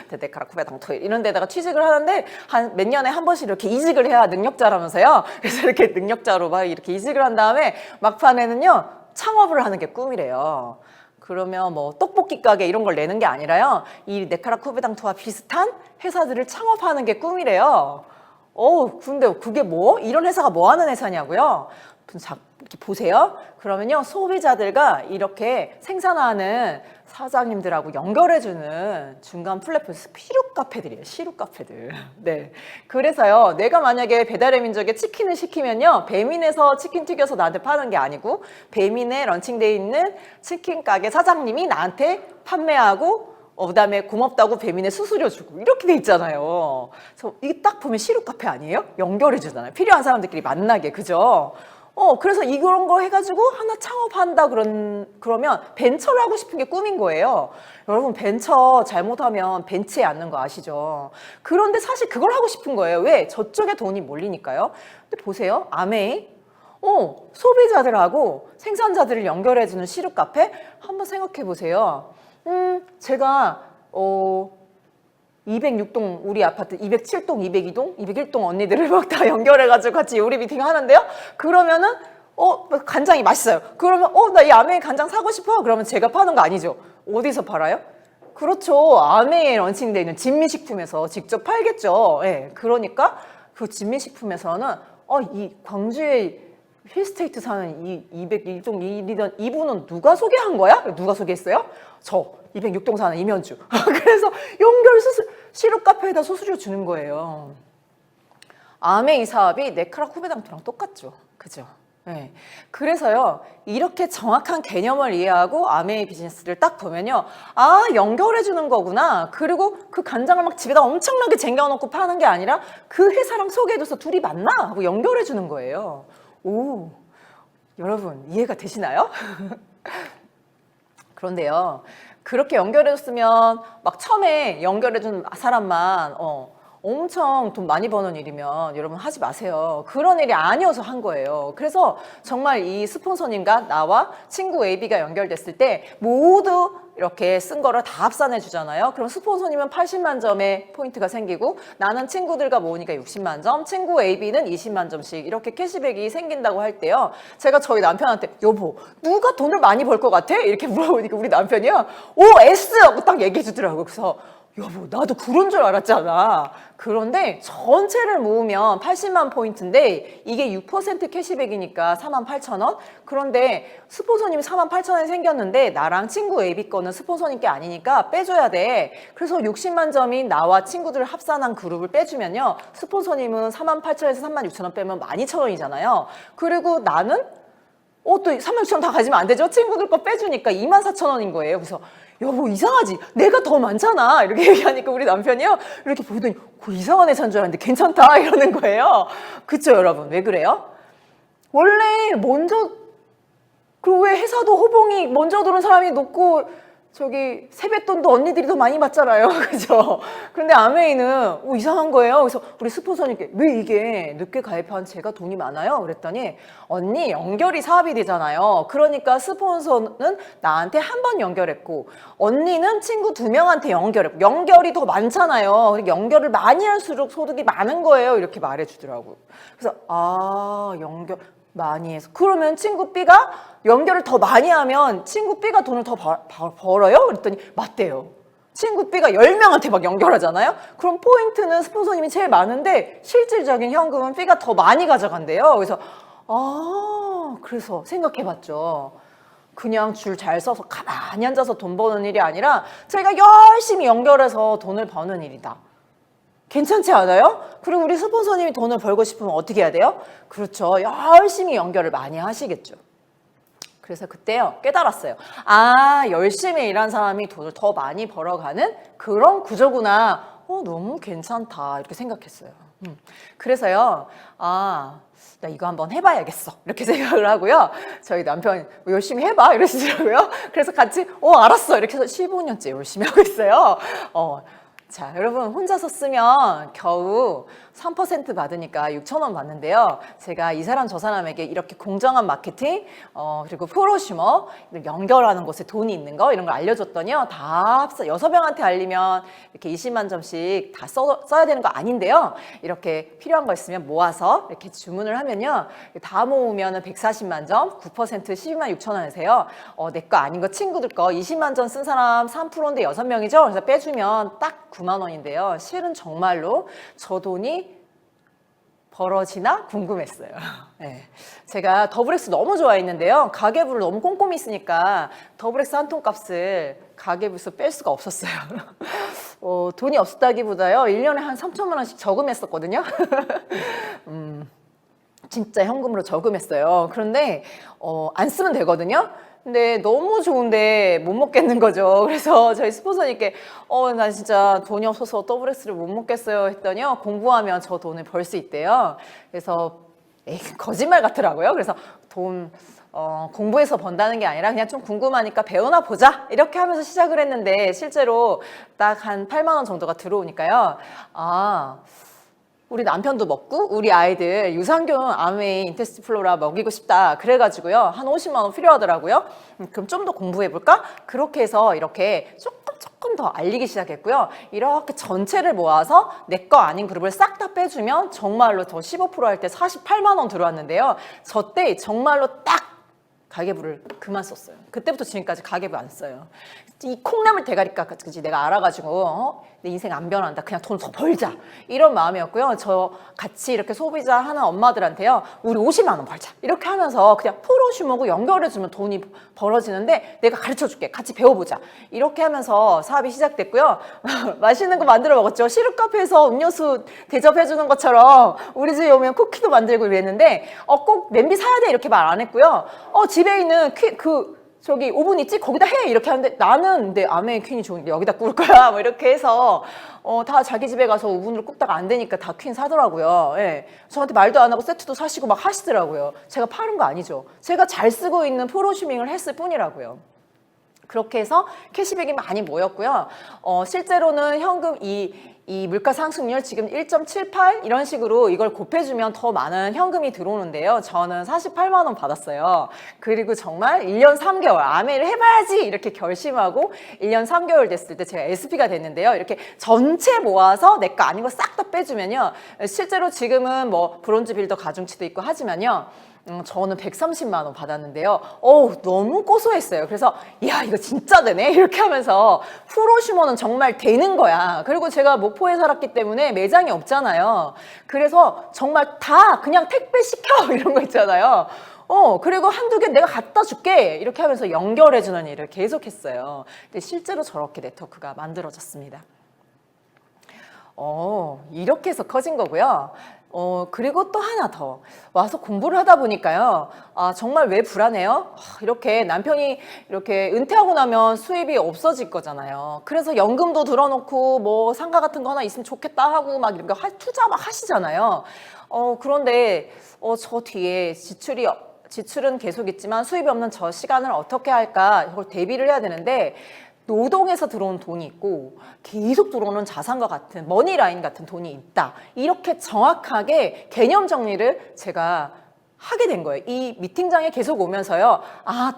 네카라 쿠베 당토 이런 데다가 취직을 하는데 한 몇 년에 한 번씩 이렇게 이직을 해야 능력자라면서요. 그래서 이렇게 능력자로 막 이렇게 이직을 한 다음에 막판에는요. 창업을 하는 게 꿈이래요. 그러면 뭐 떡볶이 가게 이런 걸 내는 게 아니라요. 이 네카라 쿠베당토와 비슷한 회사들을 창업하는 게 꿈이래요. 근데 그게 뭐? 이런 회사가 뭐 하는 회사냐고요? 이렇게 보세요. 그러면요. 소비자들과 이렇게 생산하는 사장님들하고 연결해주는 중간 플랫폼 시룩 카페들이에요. 시룩 카페들. 네. 그래서요. 내가 만약에 배달의 민족에 치킨을 시키면요. 배민에서 치킨 튀겨서 나한테 파는 게 아니고 배민에 런칭돼 있는 치킨 가게 사장님이 나한테 판매하고 그다음에 고맙다고 배민에 수수료 주고 이렇게 돼 있잖아요. 그래서 이게 딱 보면 시룩 카페 아니에요? 연결해 주잖아요. 필요한 사람들끼리 만나게. 그죠? 그래서 이런 거 해가지고 하나 창업한다 그러면 벤처를 하고 싶은 게 꿈인 거예요. 여러분 벤처 잘못하면 벤치에 앉는 거 아시죠? 그런데 사실 그걸 하고 싶은 거예요. 왜? 저쪽에 돈이 몰리니까요. 근데 보세요. 아메이. 소비자들하고 생산자들을 연결해주는 시룩 카페 한번 생각해 보세요. 제가 206동 우리 아파트 207동, 202동, 201동 언니들을 막 다 연결해가지고 같이 요리 미팅 하는데요. 그러면은 간장이 맛있어요. 그러면 나 이 아메이 간장 사고 싶어. 그러면 제가 파는 거 아니죠. 어디서 팔아요? 그렇죠. 아메이에 런칭되어 있는 진미식품에서 직접 팔겠죠. 예. 그러니까 그 진미식품에서는 이 광주에 힐스테이트 사는 이 201동 1이던 이분은 누가 소개한 거야? 누가 소개했어요? 저 206동 사는 이면주. 그래서 연결 시룩 카페에다 수수료 주는 거예요. 아메이 사업이 네카라 쿠베당토랑 똑같죠. 그죠? 네. 그래서요, 이렇게 정확한 개념을 이해하고 아메이 비즈니스를 딱 보면요, 연결해 주는 거구나. 그리고 그 간장을 막 집에다 엄청나게 쟁여놓고 파는 게 아니라 그 회사랑 소개해줘서 둘이 만나? 하고 연결해 주는 거예요. 오, 여러분 이해가 되시나요? 그런데요, 그렇게 연결해줬으면 막 처음에 연결해준 사람만 엄청 돈 많이 버는 일이면 여러분 하지 마세요. 그런 일이 아니어서 한 거예요. 그래서 정말 이 스폰서님과 나와 친구 AB가 연결됐을 때 모두 이렇게 쓴 거를 다 합산해 주잖아요. 그럼 스폰서님은 80만 점의 포인트가 생기고 나는 친구들과 모으니까 60만 점, 친구 AB는 20만 점씩 이렇게 캐시백이 생긴다고 할 때요. 제가 저희 남편한테 여보 누가 돈을 많이 벌 것 같아? 이렇게 물어보니까 우리 남편이요. S! 하고 딱 얘기해 주더라고요. 그래서 여보 나도 그런 줄 알았잖아. 그런데 전체를 모으면 80만 포인트인데 이게 6% 캐시백이니까 48,000원. 그런데 스폰서님이 48,000원이 생겼는데 나랑 친구 AB 거는 스폰서님께 아니니까 빼줘야 돼. 그래서 60만 점인 나와 친구들 합산한 그룹을 빼주면요, 스폰서님은 48,000원에서 36,000원 빼면 12,000원이잖아요. 그리고 나는 또 36,000원 다 가지면 안 되죠. 친구들 거 빼주니까 24,000원인 거예요. 그래서 여보 이상하지? 내가 더 많잖아. 이렇게 얘기하니까 우리 남편이요. 이렇게 보더니 이상한 회사인 줄 알았는데 괜찮다 이러는 거예요. 그쵸 여러분? 왜 그래요? 원래 먼저 왜 회사도 호봉이 먼저 들어온 사람이 높고 저기 세뱃돈도 언니들이 더 많이 받잖아요. 그죠? 그런데 아메이는 이상한 거예요. 그래서 우리 스폰서님께 왜 이게 늦게 가입한 제가 돈이 많아요? 그랬더니 언니 연결이 사업이 되잖아요. 그러니까 스폰서는 나한테 한 번 연결했고 언니는 친구 2명한테 연결했고 연결이 더 많잖아요. 연결을 많이 할수록 소득이 많은 거예요. 이렇게 말해주더라고요. 그래서 연결 많이 해서 그러면 친구 B가 연결을 더 많이 하면 친구 B가 돈을 더 벌어요? 그랬더니 맞대요. 친구 B가 10명한테 막 연결하잖아요. 그럼 포인트는 스폰서님이 제일 많은데 실질적인 현금은 B가 더 많이 가져간대요. 그래서 그래서 생각해봤죠. 그냥 줄 잘 서서 가만히 앉아서 돈 버는 일이 아니라 제가 열심히 연결해서 돈을 버는 일이다. 괜찮지 않아요? 그리고 우리 스폰서님이 돈을 벌고 싶으면 어떻게 해야 돼요? 그렇죠. 열심히 연결을 많이 하시겠죠. 그래서 그때요 깨달았어요. 열심히 일한 사람이 돈을 더 많이 벌어가는 그런 구조구나. 너무 괜찮다 이렇게 생각했어요. 그래서요, 나 이거 한번 해봐야겠어. 이렇게 생각을 하고요. 저희 남편 열심히 해봐. 이러시더라고요. 그래서 같이, 알았어. 이렇게 해서 15년째 열심히 하고 있어요. 자, 여러분 혼자서 쓰면 겨우 3% 받으니까 6,000원 받는데요. 제가 이 사람 저 사람에게 이렇게 공정한 마케팅, 그리고 프로슈머 연결하는 곳에 돈이 있는 거 이런 걸 알려줬더니요. 다 합쳐 6명한테 알리면 이렇게 20만 점씩 다 써야 되는 거 아닌데요. 이렇게 필요한 거 있으면 모아서 이렇게 주문을 하면요. 다 모으면 140만 점, 9% 12만 6,000원이세요. 내 거 아닌 거 친구들 거 20만 점 쓴 사람 3%인데 6명이죠. 그래서 빼주면 딱 9만 원인데요. 실은 정말로 저 돈이 벌어지나 궁금했어요. 네. 제가 더블엑스 너무 좋아했는데요. 가계부를 너무 꼼꼼히 쓰니까 더블엑스 한 통 값을 가계부에서 뺄 수가 없었어요. 돈이 없었다기보다요. 1년에 한 3천만 원씩 저금했었거든요. 진짜 현금으로 저금했어요. 그런데 안 쓰면 되거든요. 근데 너무 좋은데 못 먹겠는 거죠. 그래서 저희 스폰서님께 나 진짜 돈이 없어서 더블엑스를 못 먹겠어요 했더니요. 공부하면 저 돈을 벌 수 있대요. 그래서 거짓말 같더라고요. 그래서 돈 공부해서 번다는 게 아니라 그냥 좀 궁금하니까 배우나 보자 이렇게 하면서 시작을 했는데 실제로 딱 한 8만 원 정도가 들어오니까요. 우리 남편도 먹고 우리 아이들 유산균 아메이 인테스티플로라 먹이고 싶다 그래가지고요 한 50만 원 필요하더라고요. 그럼 좀 더 공부해볼까? 그렇게 해서 이렇게 조금 더 알리기 시작했고요. 이렇게 전체를 모아서 내 거 아닌 그룹을 싹 다 빼주면 정말로 저 15% 할 때 48만 원 들어왔는데요. 저 때 정말로 딱 가계부를 그만 썼어요. 그때부터 지금까지 가계부 안 써요. 이 콩나물 대가리값까지 내가 알아가지고 내 인생 안 변한다. 그냥 돈 더 벌자. 이런 마음이었고요. 저 같이 이렇게 소비자 하는 엄마들한테요. 우리 50만 원 벌자. 이렇게 하면서 그냥 프로슈머고 연결해주면 돈이 벌어지는데 내가 가르쳐줄게. 같이 배워보자. 이렇게 하면서 사업이 시작됐고요. 맛있는 거 만들어 먹었죠. 시럽 카페에서 음료수 대접해주는 것처럼 우리 집에 오면 쿠키도 만들고 이랬는데 꼭 냄비 사야 돼 이렇게 말 안 했고요. 집에 있는 저기 오븐 있지? 거기다 해! 이렇게 하는데 나는 내 아메이 퀸이 좋으니까 여기다 구울 거야. 뭐 이렇게 해서 다 자기 집에 가서 오븐으로 굽다가 안 되니까 다 퀸 사더라고요. 예. 저한테 말도 안 하고 세트도 사시고 막 하시더라고요. 제가 파는 거 아니죠. 제가 잘 쓰고 있는 프로슈밍을 했을 뿐이라고요. 그렇게 해서 캐시백이 많이 모였고요. 실제로는 현금 이 물가 상승률 지금 1.78 이런 식으로 이걸 곱해주면 더 많은 현금이 들어오는데요. 저는 48만 원 받았어요. 그리고 정말 1년 3개월 아메를 해봐야지 이렇게 결심하고 1년 3개월 됐을 때 제가 SP가 됐는데요. 이렇게 전체 모아서 내 거 아닌 거 싹 다 빼주면요. 실제로 지금은 뭐 브론즈 빌더 가중치도 있고 하지만요. 저는 130만 원 받았는데요. 너무 고소했어요. 그래서 야 이거 진짜 되네 이렇게 하면서 프로슈머는 정말 되는 거야. 그리고 제가 목포에 살았기 때문에 매장이 없잖아요. 그래서 정말 다 그냥 택배 시켜 이런 거 있잖아요. 그리고 한두 개 내가 갖다 줄게 이렇게 하면서 연결해주는 일을 계속했어요. 근데 실제로 저렇게 네트워크가 만들어졌습니다. 이렇게 해서 커진 거고요. 그리고 또 하나 더 와서 공부를 하다 보니까요. 정말 왜 불안해요? 이렇게 남편이 이렇게 은퇴하고 나면 수입이 없어질 거잖아요. 그래서 연금도 들어놓고 뭐 상가 같은 거 하나 있으면 좋겠다 하고 막 이런 거 투자 막 하시잖아요. 그런데 저 뒤에 지출은 계속 있지만 수입이 없는 저 시간을 어떻게 할까 이걸 대비를 해야 되는데 노동에서 들어온 돈이 있고 계속 들어오는 자산과 같은 머니라인 같은 돈이 있다. 이렇게 정확하게 개념 정리를 제가 하게 된 거예요. 이 미팅장에 계속 오면서요.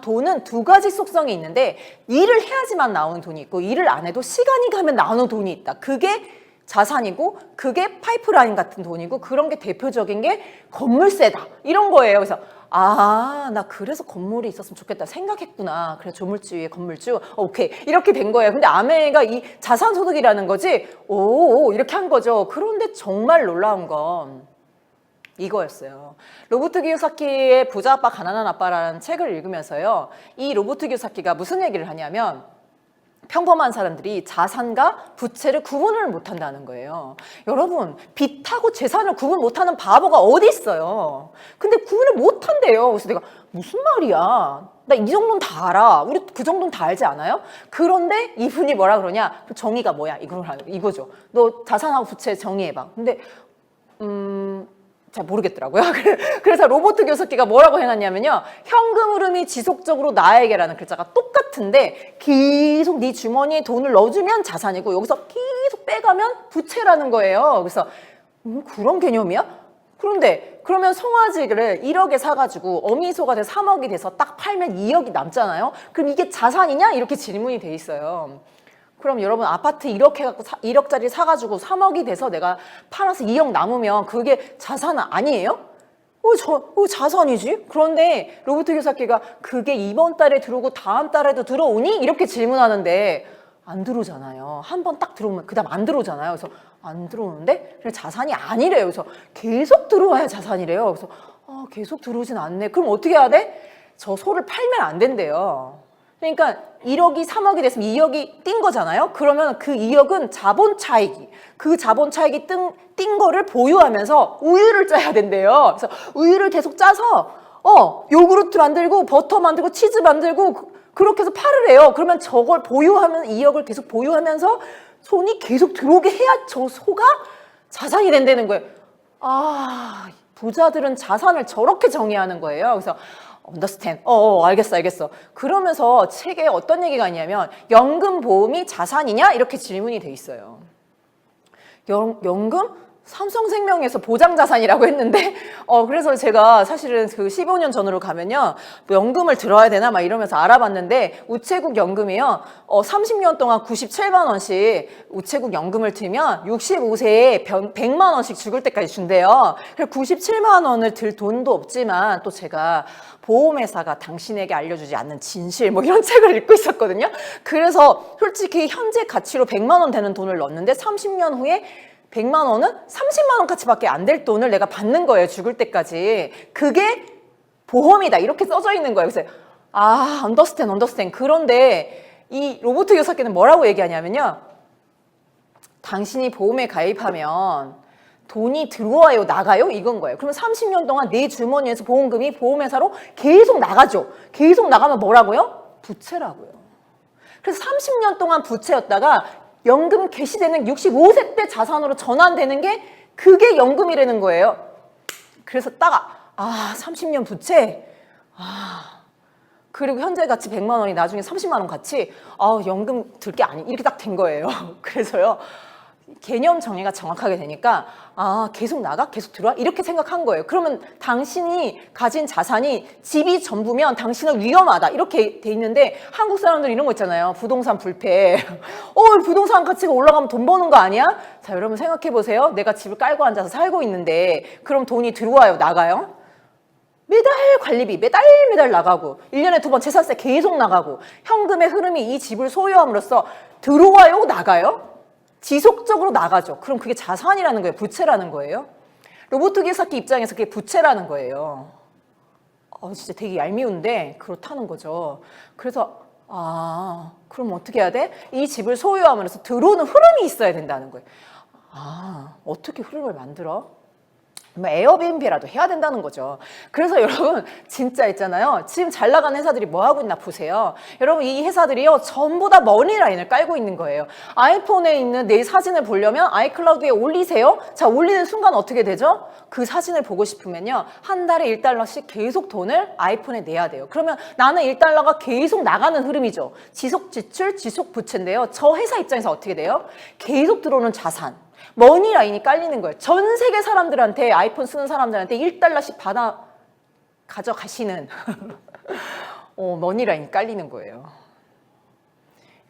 돈은 두 가지 속성이 있는데 일을 해야지만 나오는 돈이 있고 일을 안 해도 시간이 가면 나오는 돈이 있다. 그게 자산이고 그게 파이프라인 같은 돈이고 그런 게 대표적인 게 건물세다. 이런 거예요. 그래서 나 그래서 건물이 있었으면 좋겠다 생각했구나. 그래 조물주 위에 건물주. 오케이. 이렇게 된 거예요. 근데 아메가 이 자산소득이라는 거지. 이렇게 한 거죠. 그런데 정말 놀라운 건 이거였어요. 로버트 기요사키의 부자 아빠 가난한 아빠라는 책을 읽으면서요. 이 로버트 기요사키가 무슨 얘기를 하냐면 평범한 사람들이 자산과 부채를 구분을 못한다는 거예요. 여러분 빚하고 재산을 구분 못하는 바보가 어디 있어요. 근데 구분을 못한대요. 그래서 내가 무슨 말이야. 나 이 정도는 다 알아. 우리 그 정도는 다 알지 않아요? 그런데 이분이 뭐라 그러냐. 정의가 뭐야 이거죠. 너 자산하고 부채 정의해봐. 근데 잘 모르겠더라고요. 그래서 로버트 교섭기가 뭐라고 해놨냐면요. 현금 흐름이 지속적으로 나에게라는 글자가 똑같은데 계속 네 주머니에 돈을 넣어주면 자산이고 여기서 계속 빼가면 부채라는 거예요. 그래서 그런 개념이야? 그런데 그러면 송아지를 1억에 사가지고 어미소가 돼서 3억이 돼서 딱 팔면 2억이 남잖아요. 그럼 이게 자산이냐? 이렇게 질문이 돼 있어요. 그럼 여러분 아파트 1억 해갖고 1억짜리 사가지고 3억이 돼서 내가 팔아서 2억 남으면 그게 자산 아니에요? 자산이지? 그런데 로버트 교사께가 그게 이번 달에 들어오고 다음 달에도 들어오니? 이렇게 질문하는데 안 들어오잖아요. 한 번 딱 들어오면 그 다음 안 들어오잖아요. 그래서 안 들어오는데 자산이 아니래요. 그래서 계속 들어와야 자산이래요. 그래서 계속 들어오진 않네. 그럼 어떻게 해야 돼? 저 소를 팔면 안 된대요. 그러니까 1억이 3억이 됐으면 2억이 뛴 거잖아요. 그러면 그 2억은 자본 차익이, 그 자본 차익이 뛴 거를 보유하면서 우유를 짜야 된대요. 그래서 우유를 계속 짜서 요구르트 만들고 버터 만들고 치즈 만들고 그렇게 해서 팔을 해요. 그러면 저걸 보유하면 2억을 계속 보유하면서 손이 계속 들어오게 해야 저 소가 자산이 된다는 거예요. 부자들은 자산을 저렇게 정의하는 거예요. 그래서 understand. 알겠어. 그러면서 책에 어떤 얘기가 있냐면 연금 보험이 자산이냐? 이렇게 질문이 돼 있어요. 연금? 삼성생명에서 보장자산이라고 했는데 그래서 제가 사실은 그 15년 전으로 가면요. 뭐 연금을 들어야 되나 막 이러면서 알아봤는데 우체국 연금이요. 30년 동안 97만 원씩 우체국 연금을 들면 65세에 100만 원씩 죽을 때까지 준대요. 그래서 97만 원을 들 돈도 없지만 또 제가 보험회사가 당신에게 알려주지 않는 진실 뭐 이런 책을 읽고 있었거든요. 그래서 솔직히 현재 가치로 100만 원 되는 돈을 넣었는데 30년 후에 100만 원은 30만 원 가치밖에 안 될 돈을 내가 받는 거예요. 죽을 때까지. 그게 보험이다. 이렇게 써져 있는 거예요. 그래서 understand. 그런데 이 로버트 교사께는 뭐라고 얘기하냐면요. 당신이 보험에 가입하면 돈이 들어와요, 나가요? 이건 거예요. 그러면 30년 동안 내 주머니에서 보험금이 보험회사로 계속 나가죠. 계속 나가면 뭐라고요? 부채라고요. 그래서 30년 동안 부채였다가 연금 개시되는 65세 때 자산으로 전환되는 게 그게 연금이라는 거예요. 그래서 딱 30년 부채. 그리고 현재 가치 100만 원이 나중에 30만 원 가치. 연금 들 게 아니 이렇게 딱 된 거예요. 그래서요. 개념 정의가 정확하게 되니까 계속 나가? 계속 들어와? 이렇게 생각한 거예요. 그러면 당신이 가진 자산이 집이 전부면 당신은 위험하다. 이렇게 돼 있는데 한국 사람들 이런 거 있잖아요. 부동산 불패. 부동산 가치가 올라가면 돈 버는 거 아니야? 자, 여러분 생각해 보세요. 내가 집을 깔고 앉아서 살고 있는데 그럼 돈이 들어와요? 나가요? 매달 관리비 매달 나가고 1년에 2번 재산세 계속 나가고 현금의 흐름이 이 집을 소유함으로써 들어와요? 나가요? 지속적으로 나가죠. 그럼 그게 자산이라는 거예요. 부채라는 거예요. 로버트 기요사키 입장에서 그게 부채라는 거예요. 진짜 되게 얄미운데 그렇다는 거죠. 그래서 그럼 어떻게 해야 돼? 이 집을 소유함으로써 들어오는 흐름이 있어야 된다는 거예요. 어떻게 흐름을 만들어? 에어비앤비라도 해야 된다는 거죠. 그래서 여러분 진짜 있잖아요. 지금 잘 나가는 회사들이 뭐 하고 있나 보세요. 여러분 이 회사들이요 전부 다 머니라인을 깔고 있는 거예요. 아이폰에 있는 내 사진을 보려면 아이클라우드에 올리세요. 자, 올리는 순간 어떻게 되죠? 그 사진을 보고 싶으면요 한 달에 1달러씩 계속 돈을 아이폰에 내야 돼요. 그러면 나는 1달러가 계속 나가는 흐름이죠. 지속 지출, 지속 부채인데요. 저 회사 입장에서 어떻게 돼요? 계속 들어오는 자산. 머니라인이 깔리는 거예요. 전 세계 사람들한테 아이폰 쓰는 사람들한테 1달러씩 받아 가져가시는 머니라인이 깔리는 거예요.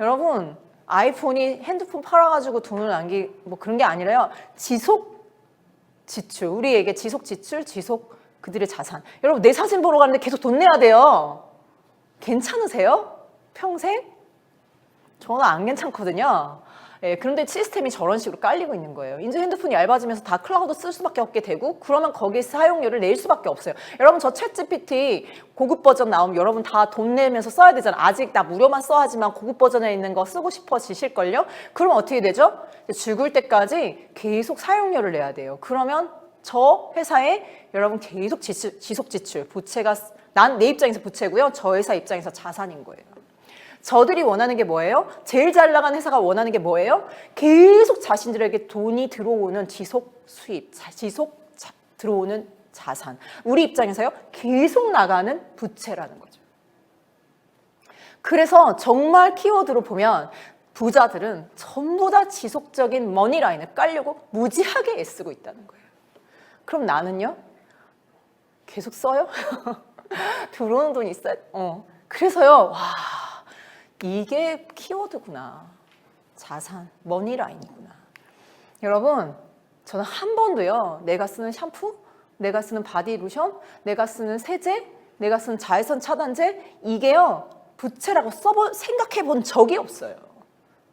여러분 아이폰이 핸드폰 팔아가지고 돈을 뭐 그런 게 아니라요. 지속 지출, 우리에게 지속 지출, 지속 그들의 자산. 여러분 내 사진 보러 가는데 계속 돈 내야 돼요. 괜찮으세요? 평생? 저는 안 괜찮거든요. 그런데 시스템이 저런 식으로 깔리고 있는 거예요. 이제 핸드폰이 얇아지면서 다 클라우드 쓸 수밖에 없게 되고 그러면 거기에 사용료를 낼 수밖에 없어요. 여러분 저 챗GPT 고급 버전 나오면 여러분 다 돈 내면서 써야 되잖아요. 아직 나 무료만 써야지만 고급 버전에 있는 거 쓰고 싶어지실걸요? 그럼 어떻게 되죠? 죽을 때까지 계속 사용료를 내야 돼요. 그러면 저 회사에 여러분 계속 지속 지출, 부채가 난 내 입장에서 부채고요. 저 회사 입장에서 자산인 거예요. 저들이 원하는 게 뭐예요? 제일 잘 나가는 회사가 원하는 게 뭐예요? 계속 자신들에게 돈이 들어오는 지속 수입, 들어오는 자산. 우리 입장에서요, 계속 나가는 부채라는 거죠. 그래서 정말 키워드로 보면 부자들은 전부 다 지속적인 머니라인을 깔려고 무지하게 애쓰고 있다는 거예요. 그럼 나는요? 계속 써요? 들어오는 돈이 있어요. 그래서요, 와, 이게 키워드구나. 자산, 머니라인이구나. 여러분, 저는 한 번도요, 내가 쓰는 샴푸, 내가 쓰는 바디 로션, 내가 쓰는 세제, 내가 쓰는 자외선 차단제, 이게요, 부채라고 생각해 본 적이 없어요.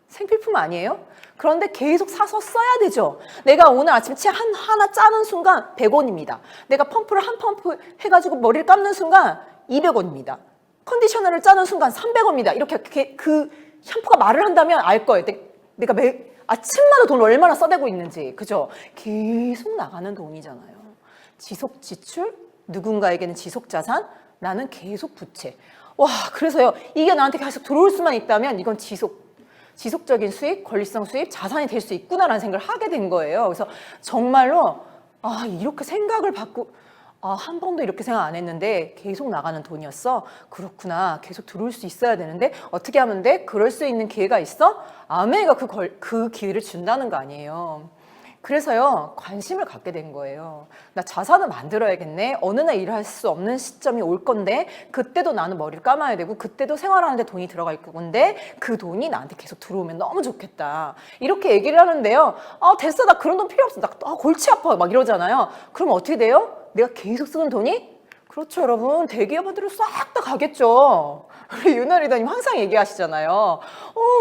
생필품 아니에요? 그런데 계속 사서 써야 되죠. 내가 오늘 아침에 치 하나 짜는 순간 100원입니다. 내가 펌프를 한 펌프 해가지고 머리를 감는 순간 200원입니다. 컨디셔너를 짜는 순간 300원입니다. 이렇게 그 샴푸가 말을 한다면 알 거예요. 내가 아침마다 돈을 얼마나 써대고 있는지. 그죠? 계속 나가는 돈이잖아요. 지속 지출, 누군가에게는 지속 자산, 나는 계속 부채. 와, 그래서요, 이게 나한테 계속 들어올 수만 있다면 이건 지속적인 수익, 권리성 수입, 자산이 될 수 있구나라는 생각을 하게 된 거예요. 그래서 정말로 이렇게 생각을 한 번도 이렇게 생각 안 했는데 계속 나가는 돈이었어? 그렇구나. 계속 들어올 수 있어야 되는데 어떻게 하면 돼? 그럴 수 있는 기회가 있어? 아메가 그 기회를 준다는 거 아니에요. 그래서요, 관심을 갖게 된 거예요. 나 자산을 만들어야겠네. 어느 날 일할 수 없는 시점이 올 건데 그때도 나는 머리를 감아야 되고 그때도 생활하는데 돈이 들어갈 건데 그 돈이 나한테 계속 들어오면 너무 좋겠다. 이렇게 얘기를 하는데요. 됐어. 나 그런 돈 필요 없어. 나 골치 아파. 막 이러잖아요. 그럼 어떻게 돼요? 내가 계속 쓰는 돈이? 그렇죠, 여러분. 대기업한테로 싹 다 가겠죠. 우리 윤아리다님 항상 얘기하시잖아요.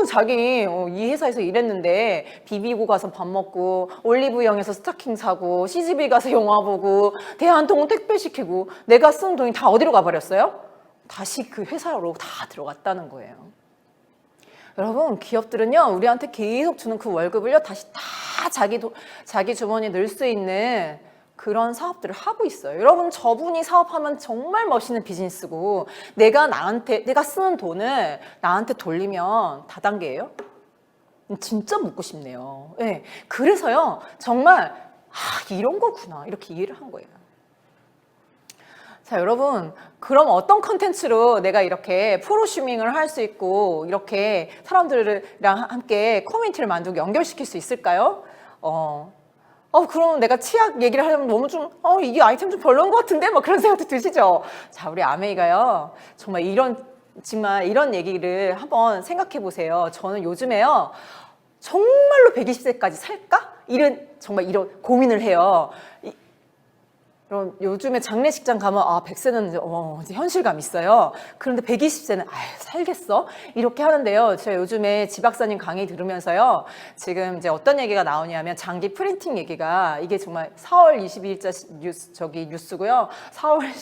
자기 이 회사에서 일했는데 비비고 가서 밥 먹고 올리브영에서 스타킹 사고 CGV 가서 영화 보고 대한통운 택배 시키고 내가 쓴 돈이 다 어디로 가버렸어요? 다시 그 회사로 다 들어갔다는 거예요. 여러분, 기업들은요, 우리한테 계속 주는 그 월급을요, 다시 다 자기 주머니에 넣을 수 있는 그런 사업들을 하고 있어요. 여러분, 저분이 사업하면 정말 멋있는 비즈니스고 내가 쓰는 돈을 나한테 돌리면 다단계예요? 진짜 묻고 싶네요. 네. 그래서요, 정말 이런 거구나 이렇게 이해를 한 거예요. 자, 여러분, 그럼 어떤 컨텐츠로 내가 이렇게 프로슈밍을 할 수 있고 이렇게 사람들이랑 함께 커뮤니티를 만들고 연결시킬 수 있을까요? 그럼 내가 치약 얘기를 하려면 너무 이게 아이템 좀 별로인 것 같은데? 막 그런 생각도 드시죠? 자, 우리 아메이가요, 정말 이런 얘기를 한번 생각해 보세요. 저는 요즘에요, 정말로 120세까지 살까? 정말 이런 고민을 해요. 그럼 요즘에 장례식장 가면 100세는 이제 현실감 있어요. 그런데 120세는 살겠어? 이렇게 하는데요. 제가 요즘에 지박사님 강의 들으면서요. 지금 이제 어떤 얘기가 나오냐면 장기 프린팅 얘기가 이게 정말 4월 22일자 뉴스고요. 4월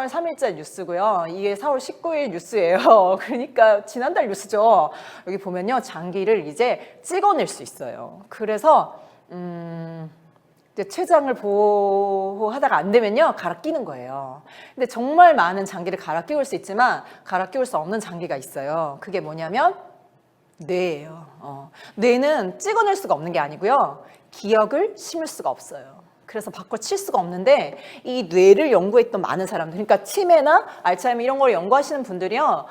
3일자 뉴스고요. 이게 4월 19일 뉴스예요. 그러니까 지난달 뉴스죠. 여기 보면요. 장기를 이제 찍어낼 수 있어요. 그래서 췌장을 보호하다가 안 되면요, 갈아 끼는 거예요. 근데 정말 많은 장기를 갈아 끼울 수 있지만 갈아 끼울 수 없는 장기가 있어요. 그게 뭐냐면 뇌예요. 뇌는 찍어낼 수가 없는 게 아니고요, 기억을 심을 수가 없어요. 그래서 바꿔 칠 수가 없는데 이 뇌를 연구했던 많은 사람들, 그러니까 치매나 알츠하이머 이런 걸 연구하시는 분들이요,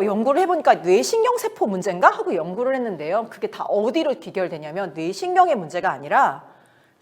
연구를 해보니까 뇌신경세포 문제인가 하고 연구를 했는데요. 그게 다 어디로 귀결되냐면 뇌신경의 문제가 아니라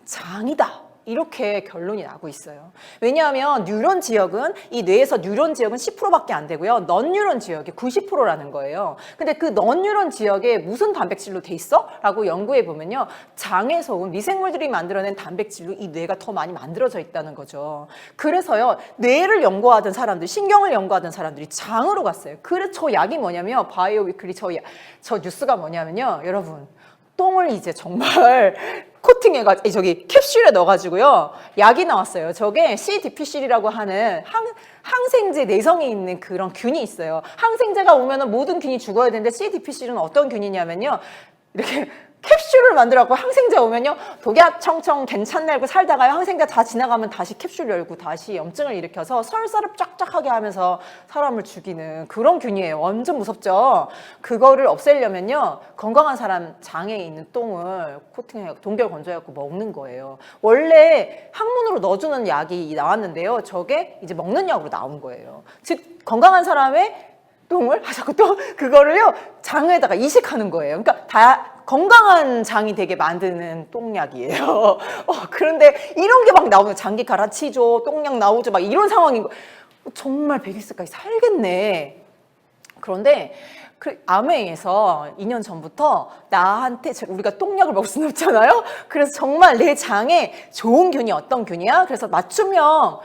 장이다, 이렇게 결론이 나고 있어요. 왜냐하면 뉴런 지역은, 이 뇌에서 뉴런 지역은 10%밖에 안 되고요, 넌뉴런 지역이 90%라는 거예요. 근데 그 넌뉴런 지역에 무슨 단백질로 돼 있어? 라고 연구해 보면요, 장에서 온 미생물들이 만들어낸 단백질로 이 뇌가 더 많이 만들어져 있다는 거죠. 그래서요, 뇌를 연구하던 사람들, 신경을 연구하던 사람들이 장으로 갔어요. 그래서 저 약이 뭐냐면, 바이오 위클리 저 뉴스가 뭐냐면요, 여러분, 똥을 이제 정말 코팅해가지고 캡슐에 넣어가지고요, 약이 나왔어요. 저게 CDPC라고 하는 항생제 내성이 있는 그런 균이 있어요. 항생제가 오면은 모든 균이 죽어야 되는데 CDPC는 어떤 균이냐면요, 이렇게 cap슐을 만들어갖고 항생제 오면요 독약 청청 괜찮냐고 살다가요 항생제 다 지나가면 다시 캡슐 열고 다시 염증을 일으켜서 설사를 쫙쫙하게 하면서 사람을 죽이는 그런 균이에요. 완전 무섭죠. 그거를 없애려면요 건강한 사람 장에 있는 똥을 코팅해 동결 건조해갖고 먹는 거예요. 원래 항문으로 넣어주는 약이 나왔는데요 저게 이제 먹는 약으로 나온 거예요. 즉 건강한 사람의 똥을 자꾸 또 그거를요 장에다가 이식하는 거예요. 그러니까 다 건강한 장이 되게 만드는 똥약이에요. 그런데 이런 게 막 나오는 장기 갈아치죠, 똥약 나오죠, 막 이런 상황인 거. 정말 120세까지 살겠네. 그런데 아메에서 2년 전부터 나한테 우리가 똥약을 먹을 수는 없잖아요. 그래서 정말 내 장에 좋은 균이 어떤 균이야? 그래서 맞춤형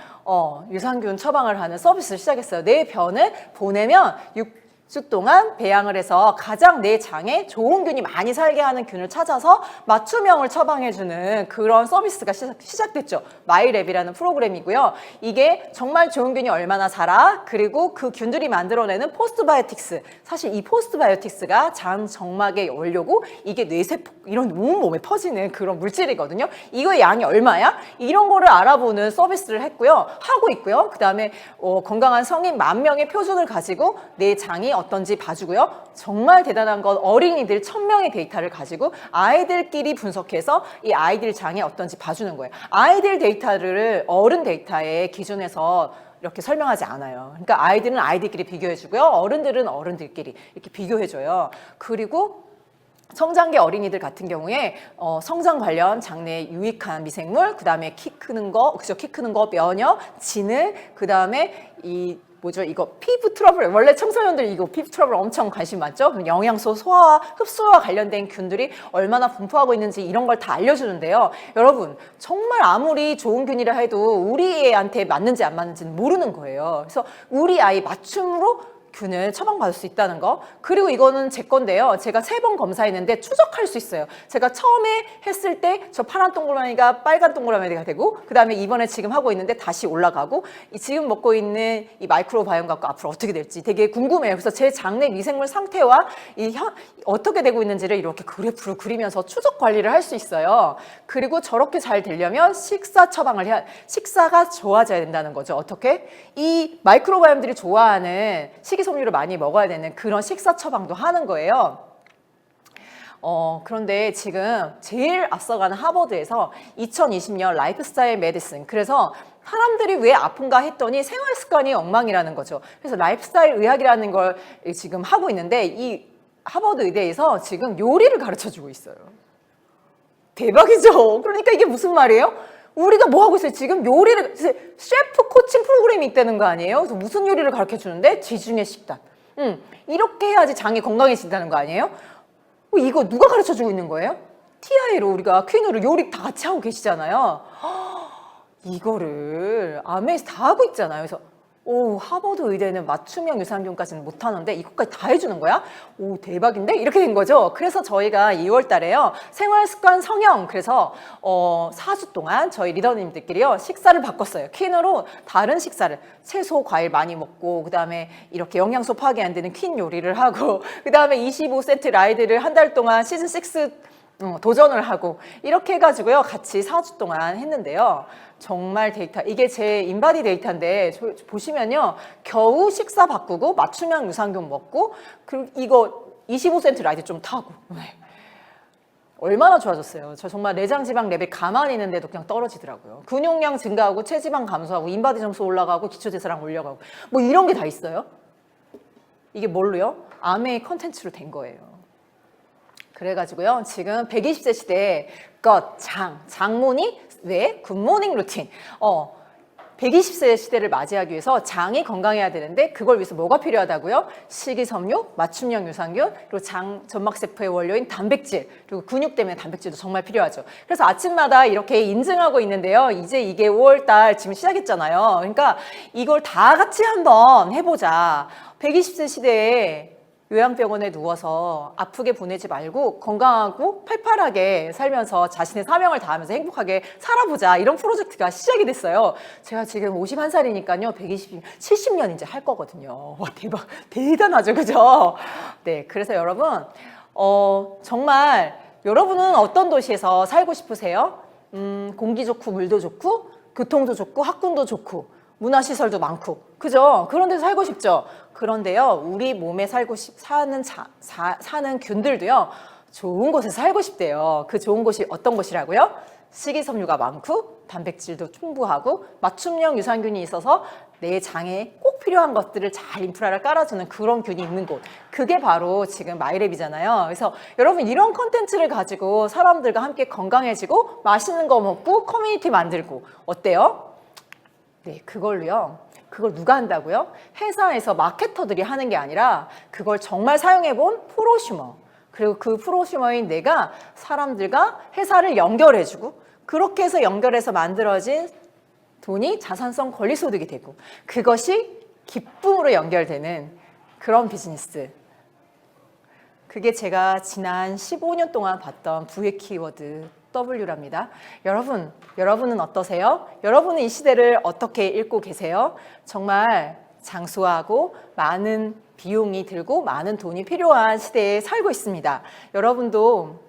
유산균 처방을 하는 서비스를 시작했어요. 내 변을 보내면 6주 동안 배양을 해서 가장 내 장에 좋은 균이 많이 살게 하는 균을 찾아서 맞춤형을 처방해주는 그런 서비스가 시작됐죠. 마이랩이라는 프로그램이고요. 이게 정말 좋은 균이 얼마나 살아? 그리고 그 균들이 만들어내는 포스트바이오틱스. 사실 이 포스트바이오틱스가 장 정막의 원료고 이게 뇌세포 이런 온몸에 퍼지는 그런 물질이거든요. 이거의 양이 얼마야? 이런 거를 알아보는 서비스를 했고요. 하고 있고요. 그 다음에 건강한 성인 10,000명의 표준을 가지고 내 장이 어떤지 봐주고요. 정말 대단한 건 어린이들 1,000명의 데이터를 가지고 아이들끼리 분석해서 이 아이들 장이 어떤지 봐주는 거예요. 아이들 데이터를 어른 데이터의 기준에서 이렇게 설명하지 않아요. 그러니까 아이들은 아이들끼리 비교해주고요. 어른들은 어른들끼리 이렇게 비교해줘요. 그리고 성장기 어린이들 같은 경우에 성장 관련 장내에 유익한 미생물, 그 다음에 키 크는 거, 면역, 진을, 그 다음에 이거 피부 트러블. 원래 청소년들 이거 피부 트러블 엄청 관심 많죠? 영양소 소화와 흡수와 관련된 균들이 얼마나 분포하고 있는지 이런 걸 다 알려주는데요. 여러분 정말 아무리 좋은 균이라 해도 우리 애한테 맞는지 안 맞는지는 모르는 거예요. 그래서 우리 아이 맞춤으로 균을 처방받을 수 있다는 거. 그리고 이거는 제 건데요. 제가 3번 검사했는데 추적할 수 있어요. 제가 처음에 했을 때 저 파란 동그라미가 빨간 동그라미가 되고 그 다음에 이번에 지금 하고 있는데 다시 올라가고 지금 먹고 있는 이 마이크로바이옴 갖고 앞으로 어떻게 될지 되게 궁금해요. 그래서 제 장내 미생물 상태와 어떻게 되고 있는지를 이렇게 그래프로 그리면서 추적 관리를 할 수 있어요. 그리고 저렇게 잘 되려면 식사 처방을 식사가 좋아져야 된다는 거죠. 어떻게? 이 마이크로바이옴들이 좋아하는 식이섬유를 많이 먹어야 되는 그런 식사 처방도 하는 거예요. 그런데 지금 제일 앞서가는 하버드에서 2020년 라이프스타일 메디슨, 그래서 사람들이 왜 아픈가 했더니 생활 습관이 엉망이라는 거죠. 그래서 라이프스타일 의학이라는 걸 지금 하고 있는데 이 하버드 의대에서 지금 요리를 가르쳐 주고 있어요. 대박이죠. 그러니까 이게 무슨 말이에요? 우리가 뭐 하고 있어요? 지금 요리를, 셰프 코칭 프로그램이 있다는 거 아니에요? 그래서 무슨 요리를 가르쳐 주는데? 지중해 식단. 이렇게 해야지 장이 건강해진다는 거 아니에요? 이거 누가 가르쳐 주고 있는 거예요? TI로 우리가 퀸으로 요리 다 같이 하고 계시잖아요. 이거를 아메에서 다 하고 있잖아요. 그래서 하버드 의대는 맞춤형 유산균까지는 못하는데 이것까지 다 해주는 거야? 대박인데? 이렇게 된 거죠. 그래서 저희가 2월 달에요. 생활습관 성형, 그래서 4주 동안 저희 리더님들끼리요. 식사를 바꿨어요. 퀸으로 다른 식사를, 채소, 과일 많이 먹고, 그 다음에 이렇게 영양소 파괴 안 되는 퀸 요리를 하고, 그 다음에 25세트 라이드를 한 달 동안 시즌 6 도전을 하고, 이렇게 해가지고요. 같이 4주 동안 했는데요. 정말 데이터, 이게 제 인바디 데이터인데 보시면요. 겨우 식사 바꾸고 맞춤형 유산균 먹고 그리고 이거 25센트 라이드 좀 타고 얼마나 좋아졌어요. 저 정말 내장 지방 레벨 가만히 있는데도 그냥 떨어지더라고요. 근육량 증가하고 체지방 감소하고 인바디 점수 올라가고 기초대사량 올려가고 뭐 이런 게 다 있어요. 이게 뭘로요? 아메의 컨텐츠로 된 거예요. 그래가지고요. 지금 120세 시대에 장문이 왜? 굿모닝 루틴. 120세 시대를 맞이하기 위해서 장이 건강해야 되는데 그걸 위해서 뭐가 필요하다고요? 식이섬유, 맞춤형 유산균, 그리고 장 점막세포의 원료인 단백질, 그리고 근육 때문에 단백질도 정말 필요하죠. 그래서 아침마다 이렇게 인증하고 있는데요. 이제 이게 5월달 지금 시작했잖아요. 그러니까 이걸 다 같이 한번 해보자. 120세 시대에 요양병원에 누워서 아프게 보내지 말고 건강하고 팔팔하게 살면서 자신의 사명을 다하면서 행복하게 살아보자. 이런 프로젝트가 시작이 됐어요. 제가 지금 51살이니까요. 70년 이제 할 거거든요. 와, 대박. 대단하죠. 그죠? 네. 그래서 여러분, 정말 여러분은 어떤 도시에서 살고 싶으세요? 공기 좋고 물도 좋고 교통도 좋고 학군도 좋고 문화시설도 많고 그죠? 그런 데서 살고 싶죠? 그런데요 우리 몸에 사는 균들도요 좋은 곳에서 살고 싶대요. 그 좋은 곳이 어떤 곳이라고요? 식이섬유가 많고 단백질도 충분하고 맞춤형 유산균이 있어서 내 장에 꼭 필요한 것들을 잘 인프라를 깔아주는 그런 균이 있는 곳. 그게 바로 지금 마이랩이잖아요. 그래서 여러분 이런 컨텐츠를 가지고 사람들과 함께 건강해지고 맛있는 거 먹고 커뮤니티 만들고 어때요? 네, 그걸로요. 그걸 누가 한다고요? 회사에서 마케터들이 하는 게 아니라 그걸 정말 사용해본 프로슈머. 그리고 그 프로슈머인 내가 사람들과 회사를 연결해주고 그렇게 해서 연결해서 만들어진 돈이 자산성 권리소득이 되고 그것이 기쁨으로 연결되는 그런 비즈니스. 그게 제가 지난 15년 동안 봤던 부의 키워드 W랍니다. 여러분은 어떠세요? 여러분은 이 시대를 어떻게 읽고 계세요? 정말 장수하고 많은 비용이 들고 많은 돈이 필요한 시대에 살고 있습니다. 여러분도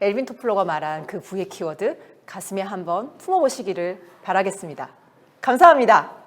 엘빈 토플러가 말한 그 부의 키워드 가슴에 한번 품어보시기를 바라겠습니다. 감사합니다.